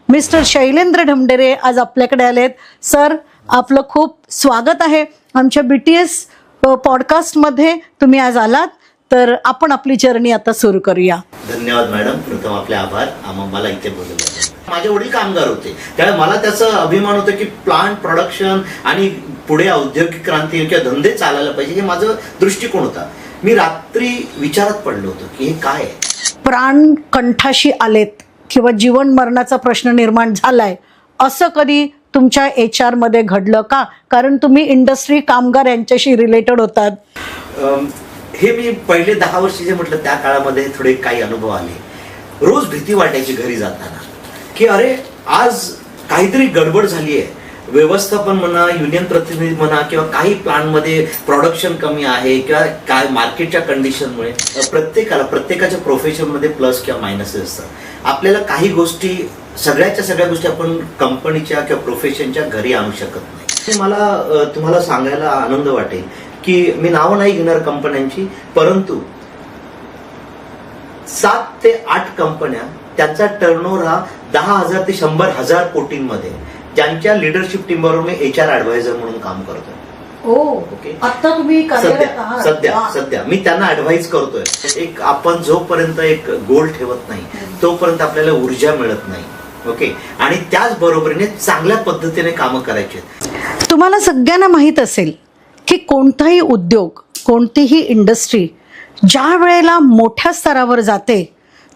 Mister Shailendra Dhamdhere आज आपल्याकडे आलेत. सर, आपलं खूप स्वागत आहे आमच्या BTS पॉडकास्टमध्ये. तुम्ही आज आलात तर आपण आपली जर्नी आता सुरू करूया. धन्यवाद मॅडम. प्रथम आपले आभार. मला इथे बोलवलं. माझे वडील कामगार होते, त्यामुळे मला त्याचा अभिमान होता की प्लांट प्रोडक्शन आणि पुढे औद्योगिक क्रांती किंवा धंदे चालायला पाहिजे, हे माझं दृष्टिकोन होता. मी रात्री विचारात पडलो होतो की हे काय आहे. प्राण कंठाशी आलेत किंवा जीवन मरणाचा प्रश्न निर्माण झालाय असं कधी तुमच्या HR मध्ये घडलं का? कारण तुम्ही इंडस्ट्री कामगार यांच्याशी रिलेटेड होतात. हे मी पहिले 10 वर्ष जे म्हटलं त्या काळामध्ये थोडे काही अनुभव आले. रोज भीती वाटायची घरी जाताना की अरे आज काहीतरी गडबड झाली आहे. व्यवस्थापन म्हणा, युनियन प्रतिनिधी म्हणा, किंवा काही प्लांटमध्ये प्रोडक्शन कमी आहे किंवा काय मार्केटच्या कंडिशनमुळे प्रत्येकाच्या प्रोफेशनमध्ये प्लस किंवा मायनसेस असतात. आपल्याला काही गोष्टी सगळ्या गोष्टी आपण कंपनीच्या किंवा प्रोफेशनच्या घरी आणू शकत नाही. मला तुम्हाला सांगायला आनंद वाटेल की मी नावं नाही घेणार कंपन्यांची, परंतु 7 ते 8 कंपन्या त्यांचा टर्नओव्हर हा 10,000 ते 100,000 कोटींमध्ये, ज्यांच्या लिडरशिप टीमबरोबर मी HR ऍडवायझर म्हणून काम करतोय. ओके. आता तुम्ही सध्या मी त्यांना ऍडवाइस करतोय. एक आपण जोपर्यंत एक गोल ठेवत नाही तोपर्यंत आपल्याला ऊर्जा मिळत नाही. ओके. आणि त्याच बरोबरीने चांगल्या पद्धतीने कामं करायची. तुम्हाला सगळ्यांना माहित असेल की कोणताही उद्योग, कोणतीही इंडस्ट्री ज्या वेळेला मोठ्या स्तरावर जाते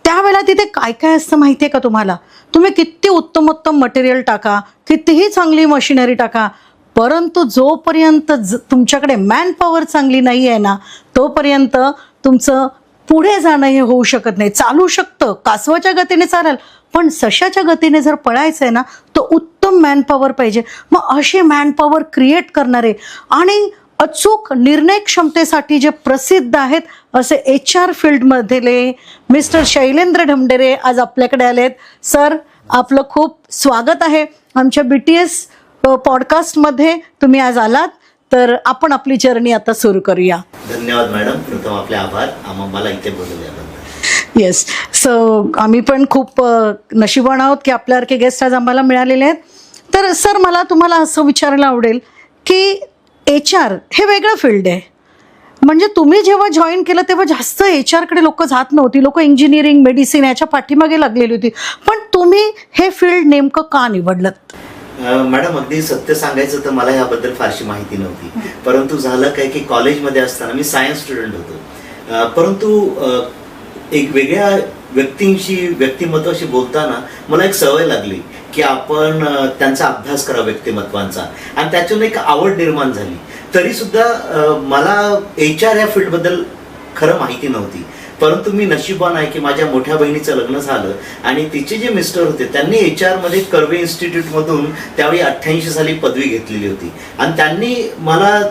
त्यावेळेला तिथे काय काय असतं माहिती आहे का तुम्हाला? तुम्ही किती उत्तम मटेरियल टाका, कितीही चांगली मशिनरी टाका, परंतु जोपर्यंत तुमच्याकडे मॅन पॉवर चांगली नाही आहे ना, तोपर्यंत तुमचं पुढे जाणं हे होऊ शकत नाही. चालू शकतं, कासवाच्या गतीने चालेल, पण सशाच्या गतीने जर पळायचं आहे ना, तो उत्तम मॅन पॉवर पाहिजे. मग अशी मॅन पॉवर क्रिएट करणारे आणि अचूक निर्णय क्षमतेसाठी जे प्रसिद्ध आहेत असे HR फील्डमधले मिस्टर शैलेंद्र ढमढेरे आज आपल्याकडे आलेत. सर, आपलं खूप स्वागत आहे आमच्या BTS पॉडकास्टमध्ये. तुम्ही आज आलात तर आपण आपली जर्नी आता सुरू करूया. धन्यवाद मॅडम. प्रथम आपले आभार. मला इथे बोलवल्याबद्दल. येस. सो आम्ही पण खूप नशिबान आहोत की आपल्यासारखे गेस्ट आज आम्हाला मिळालेले आहेत. तर सर, मला तुम्हाला असं विचारायला आवडेल की HR हे वेगळं फील्ड आहे. म्हणजे तुम्ही जेव्हा जॉईन केलं तेव्हा जास्त HR कडे लोक जात नव्हती. लोक इंजिनिअरिंग, मेडिसिन याच्या पाठीमागे लागलेली होती. पण तुम्ही हे फील्ड नेमकं का निवडलं? मॅडम, अगदी सत्य सांगायचं तर मला याबद्दल फारशी माहिती नव्हती. परंतु झालं काय की कॉलेजमध्ये असताना मी सायन्स स्टुडंट होतो. परंतु एक वेगळ्या व्यक्तिमत्वाशी बोलताना मला एक सवय लागली की आपण त्यांचा अभ्यास करा व्यक्तिमत्वांचा, आणि त्यातून एक आवड निर्माण झाली. तरी सुद्धा मला HR या फील्डबद्दल खरं माहिती नव्हती. परंतु मी नशिबान आहे की माझ्या मोठ्या बहिणीचं लग्न झालं आणि तिचे जे मिस्टर होते त्यांनी HR मध्ये कर्वे इन्स्टिट्यूटमधून त्यावेळी 88 साली पदवी घेतलेली होती. आणि त्यांनी मला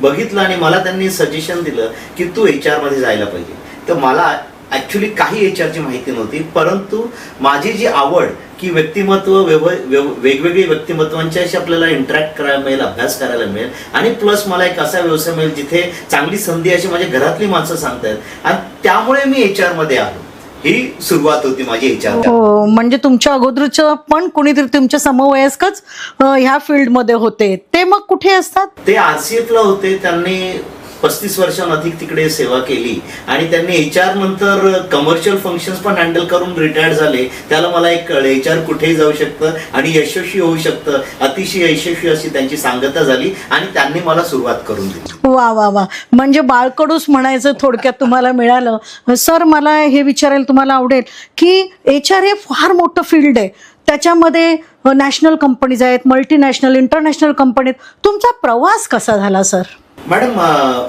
बघितलं आणि मला त्यांनी सजेशन दिलं की तू HR मध्ये जायला पाहिजे. तर मला ॲक्च्युली काही HRची माहिती नव्हती, परंतु माझी जी आवड की वेगवेगळी व्यक्तिमत्वांच्याशी आपल्याला इंटरॅक्ट करायला मिळेल, अभ्यास करायला मिळेल, आणि प्लस मला एक असा व्यवसाय मिळेल जिथे चांगली संधी अशी माझ्या घरातली माणसं सांगतायत, आणि त्यामुळे मी HR मध्ये आलो. ही सुरुवात होती माझी HR. हो, म्हणजे तुमच्या अगोदरचं पण कोणीतरी तुमच्या समवयस्कच ह्या फील्डमध्ये होते. ते मग कुठे असतात? ते RCF ला होते. त्यांनी 35 वर्षांअधिक तिकडे सेवा केली आणि त्यांनी HR नंतर कमर्शियल फंक्शन्स पण हँडल करून रिटायर्ड झाले. त्याला मला एक कळलं HR कुठेही जाऊ शकतं आणि यशस्वी होऊ शकतं. अतिशय यशस्वी अशी त्यांची सांगता झाली आणि त्यांनी मला सुरुवात करून दिली. वा वा वा. म्हणजे बाळकडूच म्हणायचं थोडक्यात तुम्हाला मिळालं. सर, मला हे विचारायला तुम्हाला आवडेल की HR हे फार मोठं फील्ड आहे. त्याच्यामध्ये नॅशनल कंपनीज आहेत, मल्टीनॅशनल, इंटरनॅशनल कंपनीत. तुमचा प्रवास कसा झाला सर? मॅडम,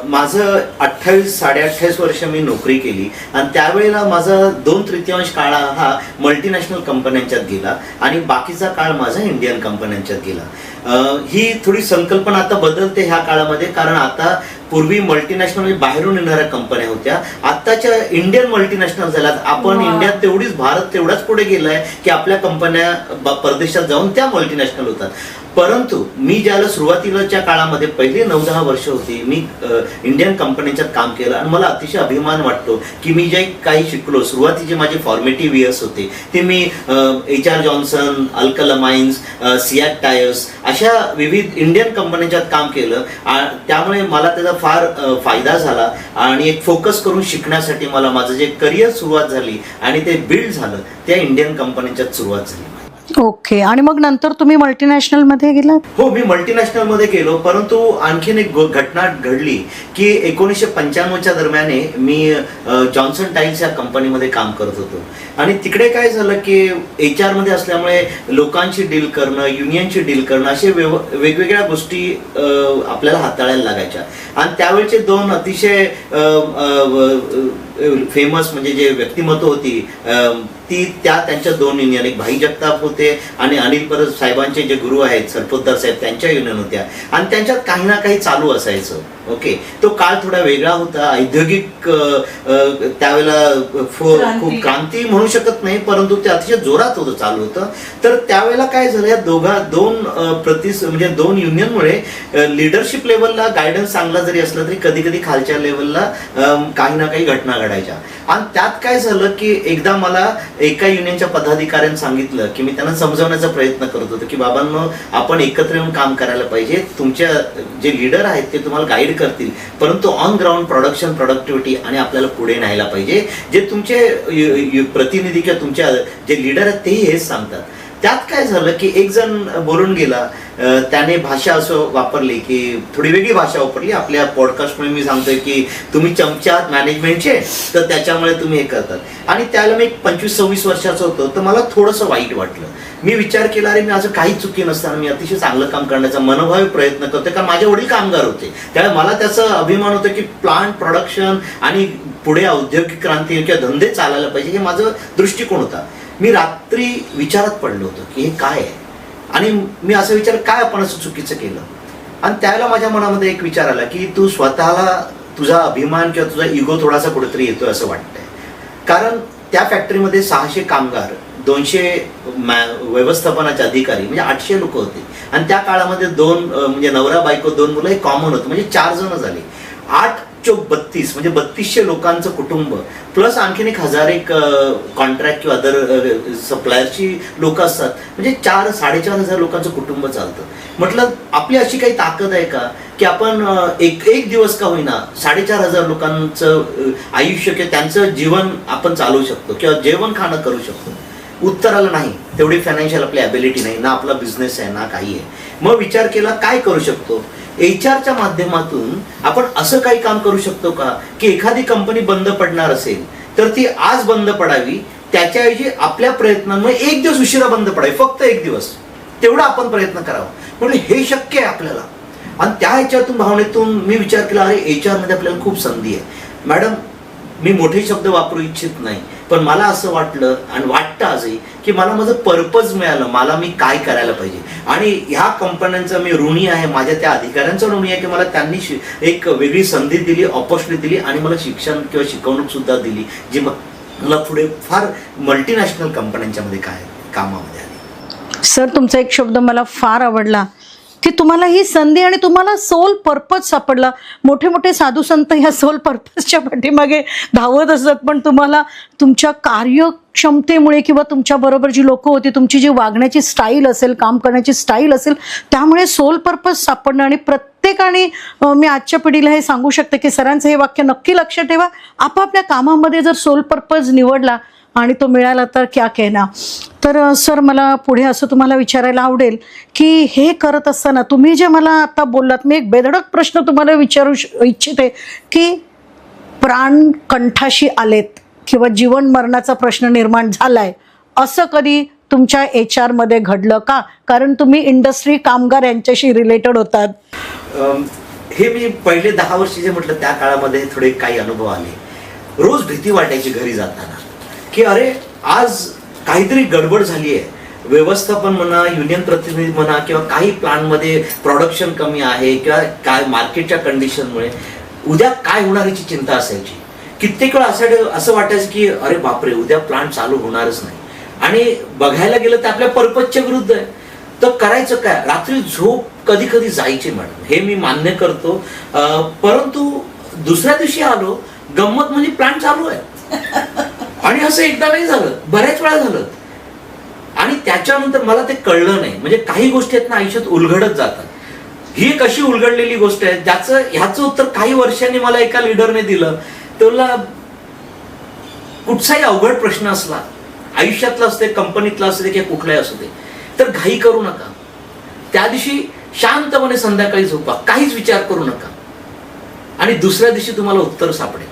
माझं 28-28.5 वर्ष मी नोकरी केली आणि त्यावेळेला माझा 2/3 काळ हा मल्टीनॅशनल कंपन्यांच्यात गेला आणि बाकीचा काळ माझा इंडियन कंपन्यांच्यात गेला. ही थोडी संकल्पना आता बदलते ह्या काळामध्ये, कारण आता पूर्वी मल्टीनॅशनल बाहेरून येणाऱ्या कंपन्या होत्या, आत्ताच्या इंडियन मल्टीनॅशनल झाल्यात. आपण इंडियात तेवढीच, भारत तेवढाच पुढे गेलाय की आपल्या कंपन्या परदेशात जाऊन त्या मल्टीनॅशनल होतात. परंतु मी ज्याला सुरुवातीलाच्या काळामध्ये पहिले 9-10 वर्ष होती मी इंडियन कंपनीच्यात काम केलं आणि मला अतिशय अभिमान वाटतो की मी जे काही शिकलो, सुरुवातीचे माझे फॉर्मेटिव्ह इयर्स होते ते मी HR जॉन्सन, अल्कलमाइन्स, सियाट टायर्स अशा विविध इंडियन कंपनीच्यात काम केलं. त्यामुळे मला त्याचा फार फायदा झाला आणि एक फोकस करून शिकण्यासाठी मला माझं जे करिअर सुरुवात झाली आणि ते बिल्ड झालं त्या इंडियन कंपनीच्यात सुरुवात झाली. ओके. आणि मग नंतर तुम्ही मल्टीनॅशनल मध्ये गेलात? हो, मी मल्टीनॅशनल मध्ये गेलो, परंतु आणखीन एक घटना घडली की 1995च्या दरम्यान मी जॉन्सन टाईल्स या कंपनीमध्ये काम करत होतो आणि तिकडे काय झालं की HR मध्ये असल्यामुळे लोकांशी डील करणं, युनियनशी डील करणं असे वेगवेगळ्या गोष्टी आपल्याला हाताळायला लागायच्या. आणि त्यावेळचे 2 अतिशय फेमस म्हणजे जे व्यक्तिमत्व होती ती त्यांच्या 2 युनियन, एक भाई जगताप होते आणि अनिल परब साहेबांचे जे गुरु आहेत सरपोतदार साहेब त्यांच्या युनियन होत्या आणि त्यांच्यात काही ना काही चालू असायचं. ओके, तो काळ थोडा वेगळा होता, औद्योगिक त्यावेळेला खूप क्रांती म्हणू शकत नाही परंतु ते अतिशय जोरात होतं चालू होतं. तर त्यावेळेला काय झालं, या म्हणजे 2 युनियनमुळे लिडरशिप लेवलला गायडन्स चांगला जरी असला तरी कधी कधी खालच्या लेवलला काही ना काही घटना घडायच्या. आणि त्यात काय झालं की एकदा मला एका युनियनच्या पदाधिकाऱ्यांनी सांगितलं की मी त्यांना समजवण्याचा प्रयत्न करत होतो की बाबांनो, आपण एकत्र येऊन काम करायला पाहिजे, तुमच्या जे लीडर आहेत ते तुम्हाला गाईड करतील परंतु ऑन ग्राउंड प्रोडक्टिव्हिटी आणि आपल्याला पुढे न्यायला पाहिजे. जे तुमचे प्रतिनिधी किंवा तुमच्या जे लीडर आहेत तेही हेच सांगतात. त्यात काय झालं की एक जण बोलून गेला, त्याने भाषा असं वापरली की थोडी वेगळी भाषा वापरली. आपल्या पॉडकास्टमुळे मी सांगतोय की तुम्ही चमचे आहात मॅनेजमेंटचे तर त्याच्यामुळे तुम्ही हे करतात. आणि त्याला मी 25-26 वर्षाचं होतो तर मला थोडंसं वाईट वाटलं. मी विचार केला, अरे मी असं काही चुकी नसताना मी अतिशय चांगलं काम करण्याचा मनोभावी प्रयत्न करतोय, कारण माझे वडील कामगार होते त्यामुळे मला त्याचा अभिमान होता की प्लांट प्रोडक्शन आणि पुढे औद्योगिक क्रांती किंवा धंदे चालायला पाहिजे हे माझं दृष्टिकोन होता. मी रात्री विचारात पडलो होतो की हे काय आहे आणि मी असं विचार काय आपण असं चुकीचं केलं. आणि त्यावेळेला माझ्या मनामध्ये एक विचार आला की तू स्वतःला तुझा अभिमान किंवा तुझा इगो थोडासा कुठेतरी येतोय असं वाटतंय. कारण त्या फॅक्टरीमध्ये 600 कामगार, 200 व्यवस्थापनाचे अधिकारी म्हणजे 800 लोक होते आणि त्या काळामध्ये 2 म्हणजे नवरा बायको 2 मुलं हे कॉमन होतं म्हणजे 4 जण झाले. 8-32 म्हणजे 3200 लोकांचं कुटुंब प्लस आणखीन 1000 कॉन्ट्रॅक्ट किंवा अदर सप्लायरची लोक असतात म्हणजे 4-4.5 लोकांचं कुटुंब चालतं. म्हटलं आपली अशी काही ताकद आहे का की आपण एक दिवस का होईना 4.5 लोकांचं आयुष्य किंवा त्यांचं जीवन आपण चालवू शकतो किंवा जेवण खाणं करू शकतो. उत्तर आलं नाही, तेवढी फायनान्शियल आपली ॲबिलिटी नाही, ना आपला बिझनेस आहे ना काही आहे. मग विचार केला काय करू शकतो. HR माध्यमातून आपण असं काही काम करू शकतो का की एखादी कंपनी बंद पडणार असेल तर ती आज बंद पडावी, त्याच्याऐवजी आपल्या प्रयत्नांमुळे 1 दिवस उशिरा बंद पडावी, फक्त 1 दिवस तेवढा आपण प्रयत्न करावा. म्हणजे हे शक्य आहे आपल्याला. आणि त्या ह्याच्यातून भावनेतून मी विचार केला, अरे HR मध्ये आपल्याला खूप संधी आहे. मॅडम, मी मोठे शब्द वापरू इच्छित नाही पण मला असं वाटलं आणि वाटतं आजही की मला माझं पर्पज मिळालं, मला मी काय करायला पाहिजे. आणि ह्या कंपन्यांचा मी ऋणी आहे, माझ्या त्या अधिकाऱ्यांचा ऋणी आहे की मला त्यांनी एक वेगळी संधी दिली, ऑपॉर्च्युनिटी दिली आणि मला शिक्षण किंवा शिकवणूक सुद्धा दिली जी मला पुढे फार मल्टीनॅशनल कंपन्यांच्या मध्ये कामामध्ये आली. सर, तुमचा एक शब्द मला फार आवडला की तुम्हाला ही संधी आणि तुम्हाला सोल पर्पज सापडला. मोठे मोठे साधू संत ह्या सोल पर्पजच्या पाठीमागे धावत असतात पण तुम्हाला तुमच्या कार्यक्षमतेमुळे किंवा तुमच्या बरोबर जी लोक होती, तुमची जी वागण्याची स्टाईल असेल, काम करण्याची स्टाईल असेल, त्यामुळे सोल पर्पज सापडणं. आणि प्रत्येकाने मी आजच्या पिढीला हे सांगू शकते की सरांचं हे वाक्य नक्की लक्ष ठेवा, आपापल्या कामामध्ये जर सोल पर्पज निवडला आणि तो मिळाला तर क्या कहना. तर सर, मला पुढे असं तुम्हाला विचारायला आवडेल की हे करत असताना तुम्ही जे मला आता बोललात, मी एक बेधडक प्रश्न तुम्हाला विचारू इच्छिते की प्राण कंठाशी आलेत किंवा जीवन मरणाचा प्रश्न निर्माण झालाय असं कधी तुमच्या HR मध्ये घडलं का? कारण तुम्ही इंडस्ट्री कामगार यांच्याशी रिलेटेड होतात. हे मी पहिले 10 वर्ष जे म्हटलं त्या काळामध्ये थोडे काही अनुभव आले. रोज भीती वाटायची घरी जाताना की अरे आज काहीतरी गडबड झाली आहे, व्यवस्थापन म्हणा, युनियन प्रतिनिधी म्हणा किंवा काही प्लांटमध्ये प्रोडक्शन कमी आहे किंवा काय मार्केटच्या कंडिशनमुळे उद्या काय होणार याची चिंता असायची. कित्येक वेळा असं वाटायचं की अरे बापरे, उद्या प्लांट चालू होणारच नाही. आणि बघायला गेलं तर आपल्या पर्पजच्या विरुद्ध आहे. तर करायचं काय, रात्री झोप कधी कधी जायची मॅडम, हे मी मान्य करतो. परंतु दुसऱ्या दिवशी आलो, गंमत म्हणजे प्लॅन चालू आहे. आणि असं एकदा नाही झालं, बऱ्याच वेळा झालं. आणि त्याच्यानंतर मला ते कळलं नाही. म्हणजे काही गोष्टी आहेत ना आयुष्यात उलगडत जातात. ही एक अशी उलगडलेली गोष्ट आहे ह्याचं उत्तर काही वर्षांनी मला एका लीडरने दिलं. त्याला कुठचाही अवघड प्रश्न असला, आयुष्यातला असते, कंपनीतला असते किंवा कुठलाही असू दे, तर घाई करू नका. त्या दिवशी शांतपणे संध्याकाळी झोपा, काहीच विचार करू नका, आणि दुसऱ्या दिवशी तुम्हाला उत्तर सापडेल.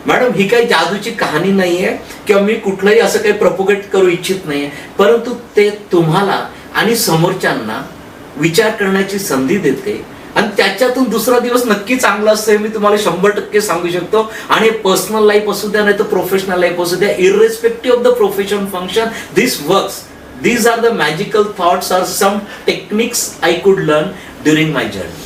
मॅडम, ही काही जादूची कहाणी नाहीये किंवा मी कुठलंही असं काही प्रपोगेट करू इच्छित नाहीये, परंतु ते तुम्हाला आणि समोरच्यांना विचार करण्याची संधी देते. आणि त्याच्यातून दुसरा दिवस नक्की चांगला असतं, मी तुम्हाला 100% सांगू शकतो. आणि पर्सनल लाईफ असू द्या नाही तर प्रोफेशनल लाईफ असू द्या, इररेस्पेक्टिव्ह of the profession function, this works. These are the magical thoughts or some techniques I could learn during my journey.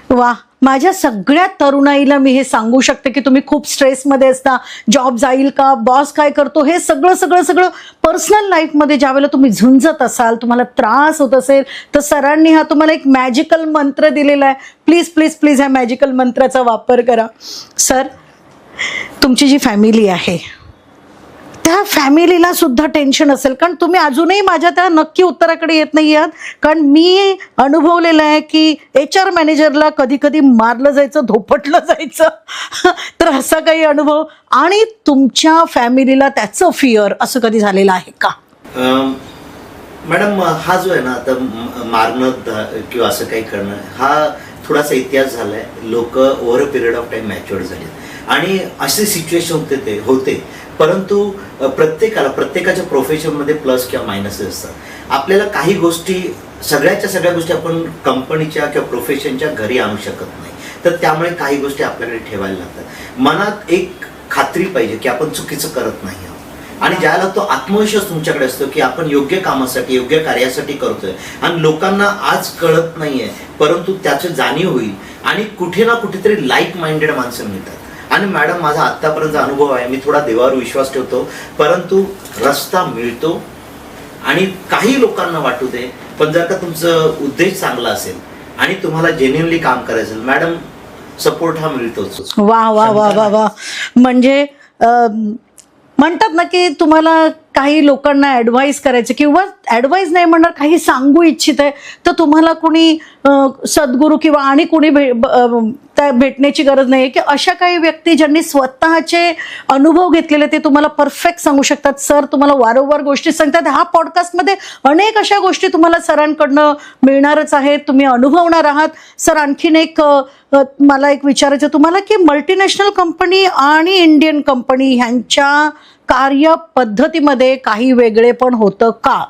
वा, माझ्या सगळ्या तरुणाईला मी हे सांगू शकते की तुम्ही खूप स्ट्रेसमध्ये असता, जॉब जाईल का, बॉस काय करतो, हे सगळं सगळं सगळं पर्सनल लाईफमध्ये ज्यावेळेला तुम्ही झुंजत असाल, तुम्हाला त्रास होत असेल, तर सरांनी हा तुम्हाला एक मॅजिकल मंत्र दिलेला आहे. प्लीज प्लीज प्लीज ह्या मॅजिकल मंत्राचा वापर करा. सर, तुमची जी फॅमिली आहे त्या फॅमिलीला सुद्धा टेन्शन असेल, कारण तुम्ही अजूनही माझ्या त्या नक्की उत्तराकडे येत नाही आहात. कारण मी अनुभवलेलं आहे की HR मॅनेजरला कधी कधी मारलं जायचं, धोपटलं जायचं. तर असा काही अनुभव, आणि तुमच्या फॅमिलीला त्याचं फिअर असं कधी झालेलं आहे का? मॅडम, हा जो आहे ना आता मारणं किंवा असं काही करणं, हा थोडासा इतिहास झालाय. लोक over a period of time mature झाले आणि असे सिच्युएशन होते. परंतु प्रत्येकाच्या प्रोफेशनमध्ये प्लस किंवा मायनसेस असतात. आपल्याला काही गोष्टी, सगळ्या गोष्टी आपण कंपनीच्या किंवा प्रोफेशनच्या घरी आणू शकत नाही. तर त्यामुळे काही गोष्टी आपल्याकडे ठेवायला लागतात. मनात एक खात्री पाहिजे की आपण चुकीचं करत नाही आहोत. आणि ज्याला तो आत्मविश्वास तुमच्याकडे असतो की आपण योग्य कामासाठी, योग्य कार्यासाठी करतोय, आणि लोकांना आज कळत नाहीये, परंतु त्याची जाणीव होईल आणि कुठे ना कुठेतरी लाईक माइंडेड माणसं मिळतात. आणि मॅडम, माझा आत्तापर्यंतचा अनुभव आहे, मी थोडा देवावर विश्वास ठेवतो, परंतु रस्ता मिळतो. आणि काही लोकांना वाटू दे, पण जर का तुमचं उद्देश चांगला असेल आणि तुम्हाला जेन्युइनली काम करायचं, मॅडम, सपोर्ट हा मिळतोच. वा वा वा वा वा. म्हणजे म्हणतात ना की तुम्हाला काही लोकांना ॲडवाईस करायचं, किंवा ॲडवाईस नाही म्हणणार, काही सांगू इच्छित आहे, तर तुम्हाला कुणी सद्गुरू किंवा आणि कुणी भेटण्याची गरज नाही आहे, की अशा काही व्यक्ती ज्यांनी स्वतःचे अनुभव घेतलेले ते तुम्हाला परफेक्ट सांगू शकतात. सर तुम्हाला वारंवार गोष्टी सांगतात. हा पॉडकास्टमध्ये अनेक अशा गोष्टी तुम्हाला सरांकडनं मिळणारच आहेत, तुम्ही अनुभवणार आहात. सर, आणखीन एक मला एक विचारायचं तुम्हाला, की मल्टीनॅशनल कंपनी आणि इंडियन कंपनी ह्यांच्या कार्यपद्धतीमध्ये काही वेगळे पण होतं का?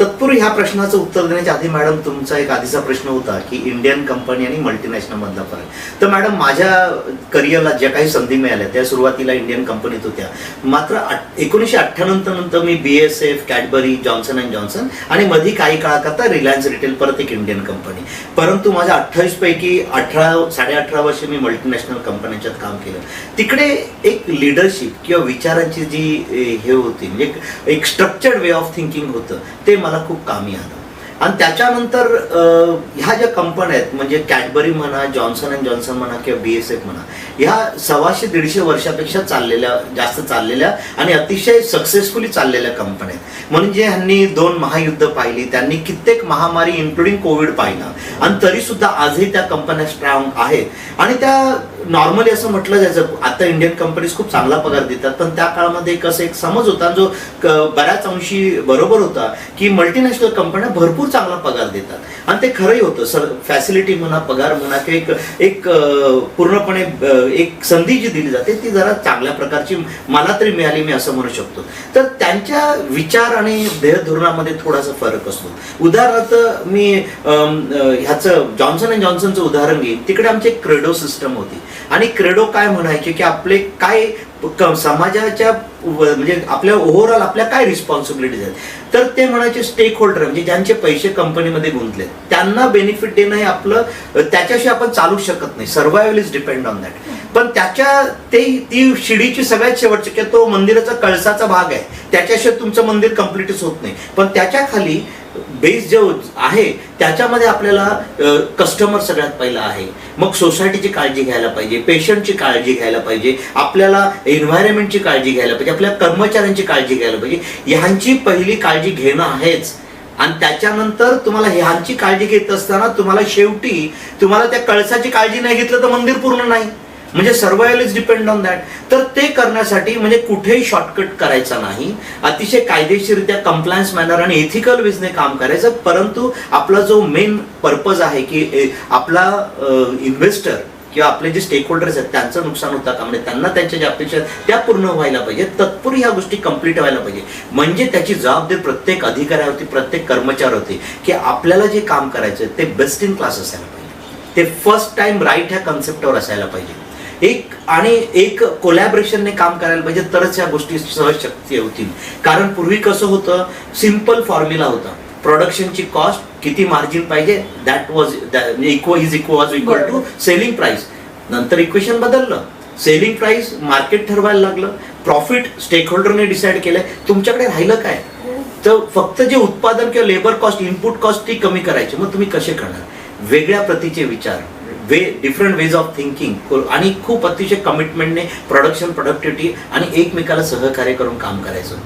तत्पूर्वी ह्या प्रश्नाचं उत्तर देण्याच्या आधी मॅडम, तुमचा एक आधीचा प्रश्न होता की इंडियन कंपनी आणि मल्टीनॅशनल मधला फरक. तर मॅडम, माझ्या करिअरला ज्या काही संधी मिळाल्या त्या सुरुवातीला इंडियन कंपनीत होत्या. मात्र 1998 नंतर मी BASF, Cadbury, Johnson and Johnson आणि मध्ये काही काळाकरता रिलायन्स रिटेल, परत एक इंडियन कंपनी. परंतु माझ्या 28 पैकी 18 वर्ष मी मल्टीनॅशनल कंपन्यांच्यात काम केलं. तिकडे एक लिडरशिप किंवा विचारांची जी हे होती, म्हणजे एक स्ट्रक्चर्ड वे ऑफ थिंकिंग होतं, ते मला खूप कामी आलं. आणि त्याच्यानंतर ह्या ज्या कंपन्या आहेत, म्हणजे कॅडबरी म्हणा, जॉन्सन अँड जॉन्सन म्हणा किंवा BASF म्हणा, ह्या 125-150 वर्षापेक्षा जास्त चाललेल्या आणि अतिशय सक्सेसफुली चाललेल्या कंपन्या आहेत. म्हणजे ह्यांनी 2 महायुद्ध पाहिली, त्यांनी कित्येक महामारी इन्क्लुडिंग कोविड पाहिला, आणि तरी सुद्धा आजही त्या कंपन्या स्ट्रॉंग आहेत. आणि त्या नॉर्मली असं म्हटलं जायचं, आता इंडियन कंपनीज खूप चांगला पगार देतात, पण त्या काळामध्ये एक समज होता जो बऱ्याच अंशी बरोबर होता, की मल्टीनॅशनल कंपन्या भरपूर चांगला पगार देतात. आणि ते खरंही होतं. फॅसिलिटी म्हणा, पगार म्हणा, किंवा एक पूर्णपणे एक संधी जी दिली जाते ती जरा चांगल्या प्रकारची मला तरी मिळाली, मी असं म्हणू शकतो. तर त्यांच्या विचार आणि ध्येय धोरणामध्ये थोडासा फरक असतो. उदाहरणार्थ मी ह्याचं जॉन्सन अँड जॉन्सनचं उदाहरण घेईन. तिकडे आमची एक क्रेडो सिस्टम होती, आणि क्रेडो काय म्हणायचे की आपले काय समाजाच्या, म्हणजे आपल्या ओव्हरऑल आपल्या काय रिस्पॉन्सिबिलिटीज आहेत, तर ते म्हणायचे स्टेक होल्डर, म्हणजे ज्यांचे पैसे कंपनीमध्ये गुंतले त्यांना बेनिफिट देणं हे आपलं, त्याच्याशिवाय आपण चालू शकत नाही. Survival is depend on that. पण ती शिडीची सगळ्यात शेवटची, की तो मंदिराचा कळसाचा भाग आहे, त्याच्याशिवाय तुमचं मंदिर कम्प्लीटच होत नाही. पण त्याच्या खाली बेस जो आहे त्याच्यामध्ये आपल्याला कस्टमर सगळ्यात पहिला आहे, मग सोसायटीची काळजी घ्यायला पाहिजे, पेशंटची काळजी घ्यायला पाहिजे, आपल्याला एन्व्हायरमेंटची काळजी घ्यायला पाहिजे, आपल्या कर्मचाऱ्यांची काळजी घ्यायला पाहिजे. ह्यांची पहिली काळजी घेणं आहेच. आणि त्याच्यानंतर तुम्हाला ह्यांची काळजी घेत असताना तुम्हाला शेवटी तुम्हाला त्या कळसाची काळजी नाही घेतलं तर मंदिर पूर्ण नाही. म्हणजे survival is depend on that. तर ते करण्यासाठी म्हणजे कुठेही शॉर्टकट करायचा नाही, अतिशय कायदेशीररित्या कंप्लायन्स मॅनर आणि एथिकल वेजने काम करायचं. परंतु आपला जो मेन पर्पज आहे की आपला इन्व्हेस्टर किंवा आपले जे स्टेक होल्डर्स आहेत त्यांचं नुकसान होता का, म्हणजे त्यांना त्यांच्या ज्या अपेक्षा आहेत त्या पूर्ण व्हायला पाहिजे, तत्पूर्वी ह्या गोष्टी कंप्लीट व्हायला पाहिजे. म्हणजे त्याची जबाबदारी प्रत्येक अधिकाऱ्यावरती, प्रत्येक कर्मचाऱ्यावरती की आपल्याला जे काम करायचं ते बेस्ट इन क्लास असायला पाहिजे, ते फर्स्ट टाइम राईट ह्या कन्सेप्टवर असायला पाहिजे, एक कोलॅबरेशनने काम करायला पाहिजे, तरच या गोष्टी सहज शक्य होतील. कारण पूर्वी कसं होतं, सिम्पल फॉर्म्युला होता, प्रोडक्शनची कॉस्ट किती मार्जिन पाहिजे, that was equal to selling price. नंतर इक्वेशन बदललं, सेलिंग प्राइस मार्केट ठरवायला लागलं, प्रॉफिट स्टेक होल्डरने डिसाईड केलंय. तुमच्याकडे राहिलं काय, तर फक्त जे उत्पादन किंवा लेबर कॉस्ट, इनपुट कॉस्ट ती कमी करायची. मग तुम्ही कसे करणार, वेगळ्या प्रतीचे विचार, डिफरंट वेज ऑफ थिंकिंग आणि खूप अतिशय कमिटमेंटने प्रोडक्शन, प्रोडक्टिव्हिटी आणि एकमेकाला सहकार्य करून काम करायचं.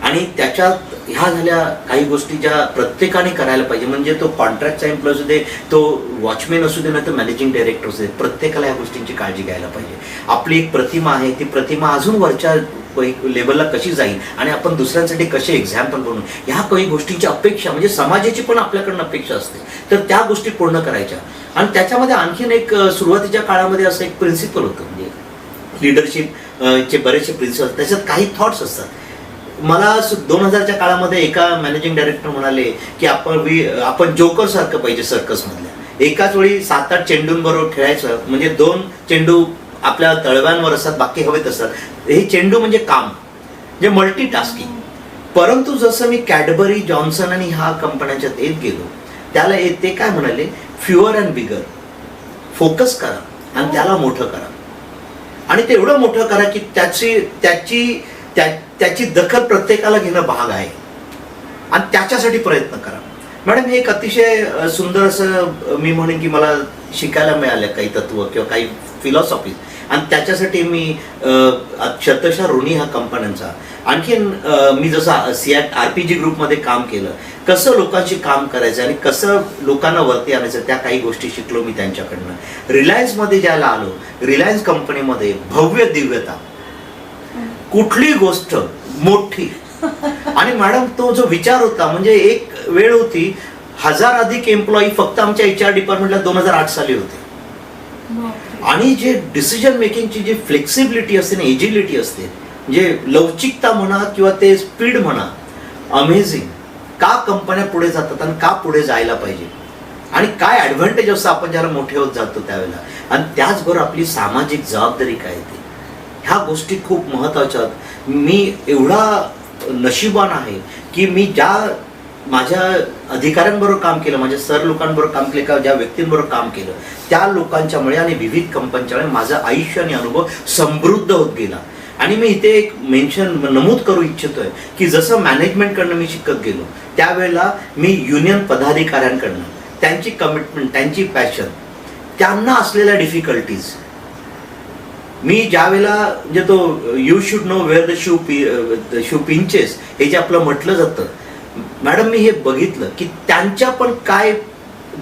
आणि त्याच्यात ह्या झाल्या काही गोष्टी ज्या प्रत्येकाने करायला पाहिजे. म्हणजे तो कॉन्ट्रॅक्टचा एम्प्लॉय असू दे, तो वॉचमॅन असू दे, नाही तर मॅनेजिंग डायरेक्टर असू दे, प्रत्येकाला या गोष्टींची काळजी घ्यायला पाहिजे. आपली एक प्रतिमा आहे, ती प्रतिमा अजून वरच्या लेवलला कशी जाईल आणि आपण दुसऱ्यांसाठी कसे एक्झाम्पल बनवू, ह्या काही गोष्टींची अपेक्षा म्हणजे समाजाची पण आपल्याकडनं अपेक्षा असते, तर त्या गोष्टी पूर्ण करायच्या. आणि त्याच्यामध्ये आणखीन एक सुरुवातीच्या काळामध्ये असं एक प्रिन्सिपल होतं, म्हणजे लिडरशिप चे बरेचसे प्रिन्सिपल, त्याच्यात काही थॉट्स असतात. मला 2000च्या काळामध्ये एका मॅनेजिंग डायरेक्टर म्हणाले की आपण जोकर सारखं पाहिजे सर्कस मधल्या, एकाच वेळी 7-8 चेंडूंबरोबर खेळायचं, म्हणजे 2 चेंडू आपल्या तळव्यांवर असतात, बाकी हवेत असतात. हे चेंडू म्हणजे काम, म्हणजे मल्टीटास्किंग. परंतु जसं मी कॅडबरी, जॉन्सन आणि ह्या कंपन्यांच्यात येत गेलो, त्याला ते काय म्हणाले, फ्युअर अँड बिगर, फोकस करा आणि त्याला मोठं करा, आणि ते एवढं मोठं करा की त्याची दखल प्रत्येकाला घेणं भाग आहे, आणि त्याच्यासाठी प्रयत्न करा. मॅडम, हे एक अतिशय सुंदर असं मी म्हणेन की मला शिकायला मिळालं काही तत्व किंवा काही फिलॉसॉफी, आणि त्याच्यासाठी मी शतशः ऋणी ह्या कंपन्यांचा. आणखीन मी जसं सिॲट RPG ग्रुपमध्ये काम केलं, कसं लोकांशी काम करायचं आणि कसं लोकांना वरती आणायचं, त्या काही गोष्टी शिकलो मी त्यांच्याकडनं. रिलायन्समध्ये ज्याला आलो, रिलायन्स कंपनीमध्ये भव्य दिव्यता, कुठली गोष्ट मोठी. आणि मॅडम, तो जो विचार होता, म्हणजे एक वेळ होती 1000 अधिक एम्प्लॉई फक्त आमच्या HR डिपार्टमेंटला 2008 साली होते. आणि जे डिसिजन मेकिंगची जी फ्लेक्सिबिलिटी असते ना, एजिलिटी असते, जे लवचिकता म्हणा किंवा ते स्पीड म्हणा, अमेझिंग. का कंपन्या पुढे जातात आणि का पुढे जायला पाहिजे, आणि काय ॲडव्हान्टेज असतं आपण ज्याला मोठे होत जातो त्यावेळेला, आणि त्याचबरोबर आपली सामाजिक जबाबदारी काय येते, ह्या गोष्टी खूप महत्त्वाच्या आहेत. मी एवढा नशिबान आहे की मी ज्या माझ्या अधिकाऱ्यांबरोबर काम केलं, माझ्या सर लोकांबरोबर काम केलं, का ज्या व्यक्तींबरोबर काम केलं, त्या लोकांच्यामुळे आणि विविध कंपन्यांच्यामुळे माझं आयुष्य आणि अनुभव समृद्ध होत गेला. आणि मी इथे एक नमूद करू इच्छितोय की जसं मॅनेजमेंटकडनं मी शिकत गेलो, त्यावेळेला मी युनियन पदाधिकाऱ्यांकडनं त्यांची कमिटमेंट, त्यांची पॅशन, त्यांना असलेल्या डिफिकल्टीज, मी ज्या वेळेला म्हणजे तो you should know where the shoe pinches हे जे आपलं म्हटलं जातं, मॅडम, मी हे बघितलं की त्यांच्या पण काय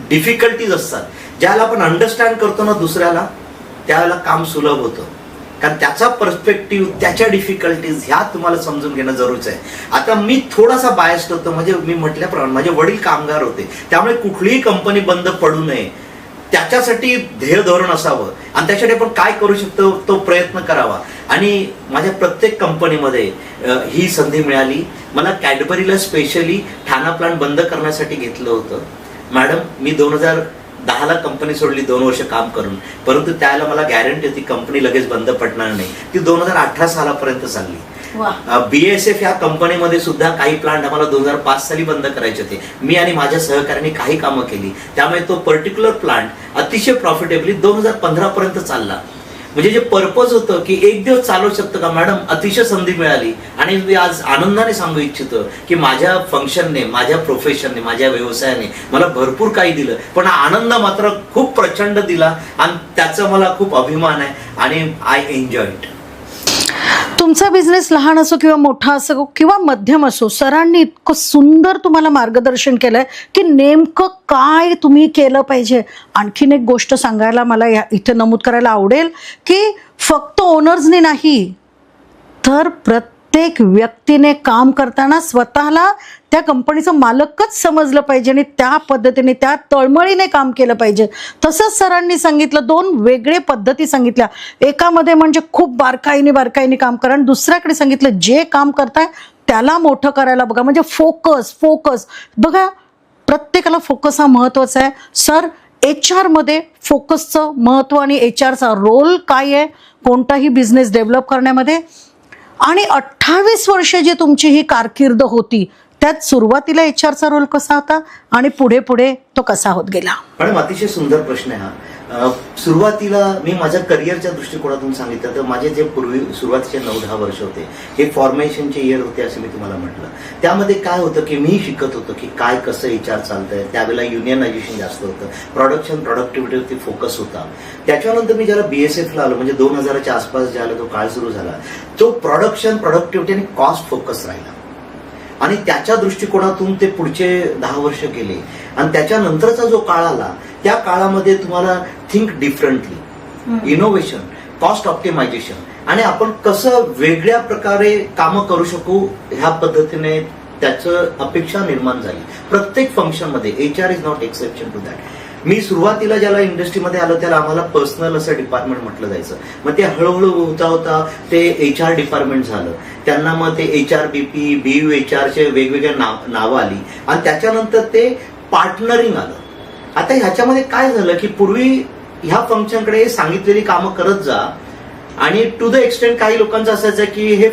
डिफिकल्टीज असतात, ज्याला आपण अंडरस्टँड करतो ना दुसऱ्याला, त्यावेळेला काम सुलभ होतं. कारण त्याचा पर्स्पेक्टिव्ह, त्याच्या डिफिकल्टीज ह्या तुम्हाला समजून घेणं जरूरच आहे. आता मी थोडासा बायस्ड होतो, म्हणजे मी म्हटल्याप्रमाणे माझे वडील कामगार होते, त्यामुळे कुठलीही कंपनी बंद पडू नये त्याच्यासाठी ध्येय धोरण असावं, आणि त्यासाठी आपण काय करू शकतो तो प्रयत्न करावा. आणि माझ्या प्रत्येक कंपनीमध्ये ही संधी मिळाली. मला कॅडबरीला स्पेशली ठाणा प्लांट बंद करण्यासाठी घेतलं होतं. मॅडम, मी 2010ला कंपनी सोडली 2 वर्ष काम करून, परंतु त्याला मला गॅरंटी होती कंपनी लगेच बंद पडणार नाही. ती 2018 सालापर्यंत चालली. BASF या कंपनीमध्ये सुद्धा काही प्लांट आम्हाला 2005 साली बंद करायचे होते. मी आणि माझ्या सहकार्याने काही कामं केली, त्यामुळे तो पर्टिक्युलर प्लांट अतिशय प्रॉफिटेबली 2015 पर्यंत चालला. म्हणजे जे पर्पज होतं की एक दिवस चालू शकतं का मॅडम, अतिशय संधी मिळाली. आणि मी आज आनंदाने सांगू इच्छितो की माझ्या फंक्शनने, माझ्या प्रोफेशनने, माझ्या व्यवसायाने मला भरपूर काही दिलं, पण आनंद मात्र खूप प्रचंड दिला आणि त्याचा मला खूप अभिमान आहे आणि आय एन्जॉय इट. तुमचा बिझनेस लहान असो किंवा मोठा असो किंवा मध्यम असो, सरांनी इतकं सुंदर तुम्हाला मार्गदर्शन केलंय की नेमकं काय तुम्ही केलं पाहिजे. आणखीन एक गोष्ट सांगायला मला इथे नमूद करायला आवडेल की फक्त ओनर्सने नाही तर प्रत्येक व्यक्तीने काम करताना स्वतःला त्या कंपनीचं मालकच समजलं पाहिजे आणि त्या पद्धतीने, त्या तळमळीने काम केलं पाहिजे. तसंच सरांनी सांगितलं, 2 वेगळे पद्धती सांगितल्या. एकामध्ये म्हणजे खूप बारकाईने काम करा आणि दुसऱ्याकडे सांगितलं जे काम करताय त्याला मोठं करायला बघा. म्हणजे फोकस बघा, प्रत्येकाला फोकस हा महत्वाचा आहे. सर, HR मध्ये फोकसचं महत्व आणि HRचा रोल काय आहे कोणताही बिझनेस डेव्हलप करण्यामध्ये. आणि 28 वर्ष जी तुमची ही कारकीर्द होती त्यात सुरुवातीला HRचा रोल कसा होता आणि पुढे तो कसा होत गेला? मॅडम, अतिशय सुंदर प्रश्न आहे हा. सुरुवातीला मी माझ्या करिअरच्या दृष्टिकोनातून सांगितलं तर माझे जे सुरुवातीचे 9-10 वर्ष होते हे फॉर्मेशनचे इयर होते असं मी तुम्हाला म्हटलं. त्यामध्ये काय होतं की मी शिकत होतो की काय कसं HR चालतंय. त्यावेळेला युनियनायझेशन जास्त होतं, प्रोडक्टिव्हिटीवरती फोकस होता. त्याच्यानंतर मी ज्याला BSFला आलो, म्हणजे 2000च्या आसपास ज्याला तो काळ सुरू झाला, तो प्रोडक्टिव्हिटी आणि कॉस्ट फोकस राहिला आणि त्याच्या दृष्टिकोनातून ते पुढचे 10 वर्ष गेले. आणि त्याच्यानंतरचा जो काळ आला त्या काळामध्ये तुम्हाला think differently, innovation, cost optimisation आणि आपण कसं वेगळ्या प्रकारे कामं करू शकू ह्या पद्धतीने त्याचं अपेक्षा निर्माण झाली प्रत्येक फंक्शनमध्ये. HR is not exception to that. मी सुरुवातीला ज्याला इंडस्ट्रीमध्ये आलो त्याला आम्हाला पर्सनल असं डिपार्टमेंट म्हटलं जायचं. मग ते हळूहळू होता ते HR डिपार्टमेंट झालं. त्यांना मग ते HRBP, BUHRचे वेगवेगळे नावं आली आणि त्याच्यानंतर ते पार्टनरिंग आलं. आता ह्याच्यामध्ये काय झालं की पूर्वी ह्या फंक्शनकडे सांगितलेली कामं करत जा आणि टू द एक्सटेंट काही लोकांचं असायचं की हे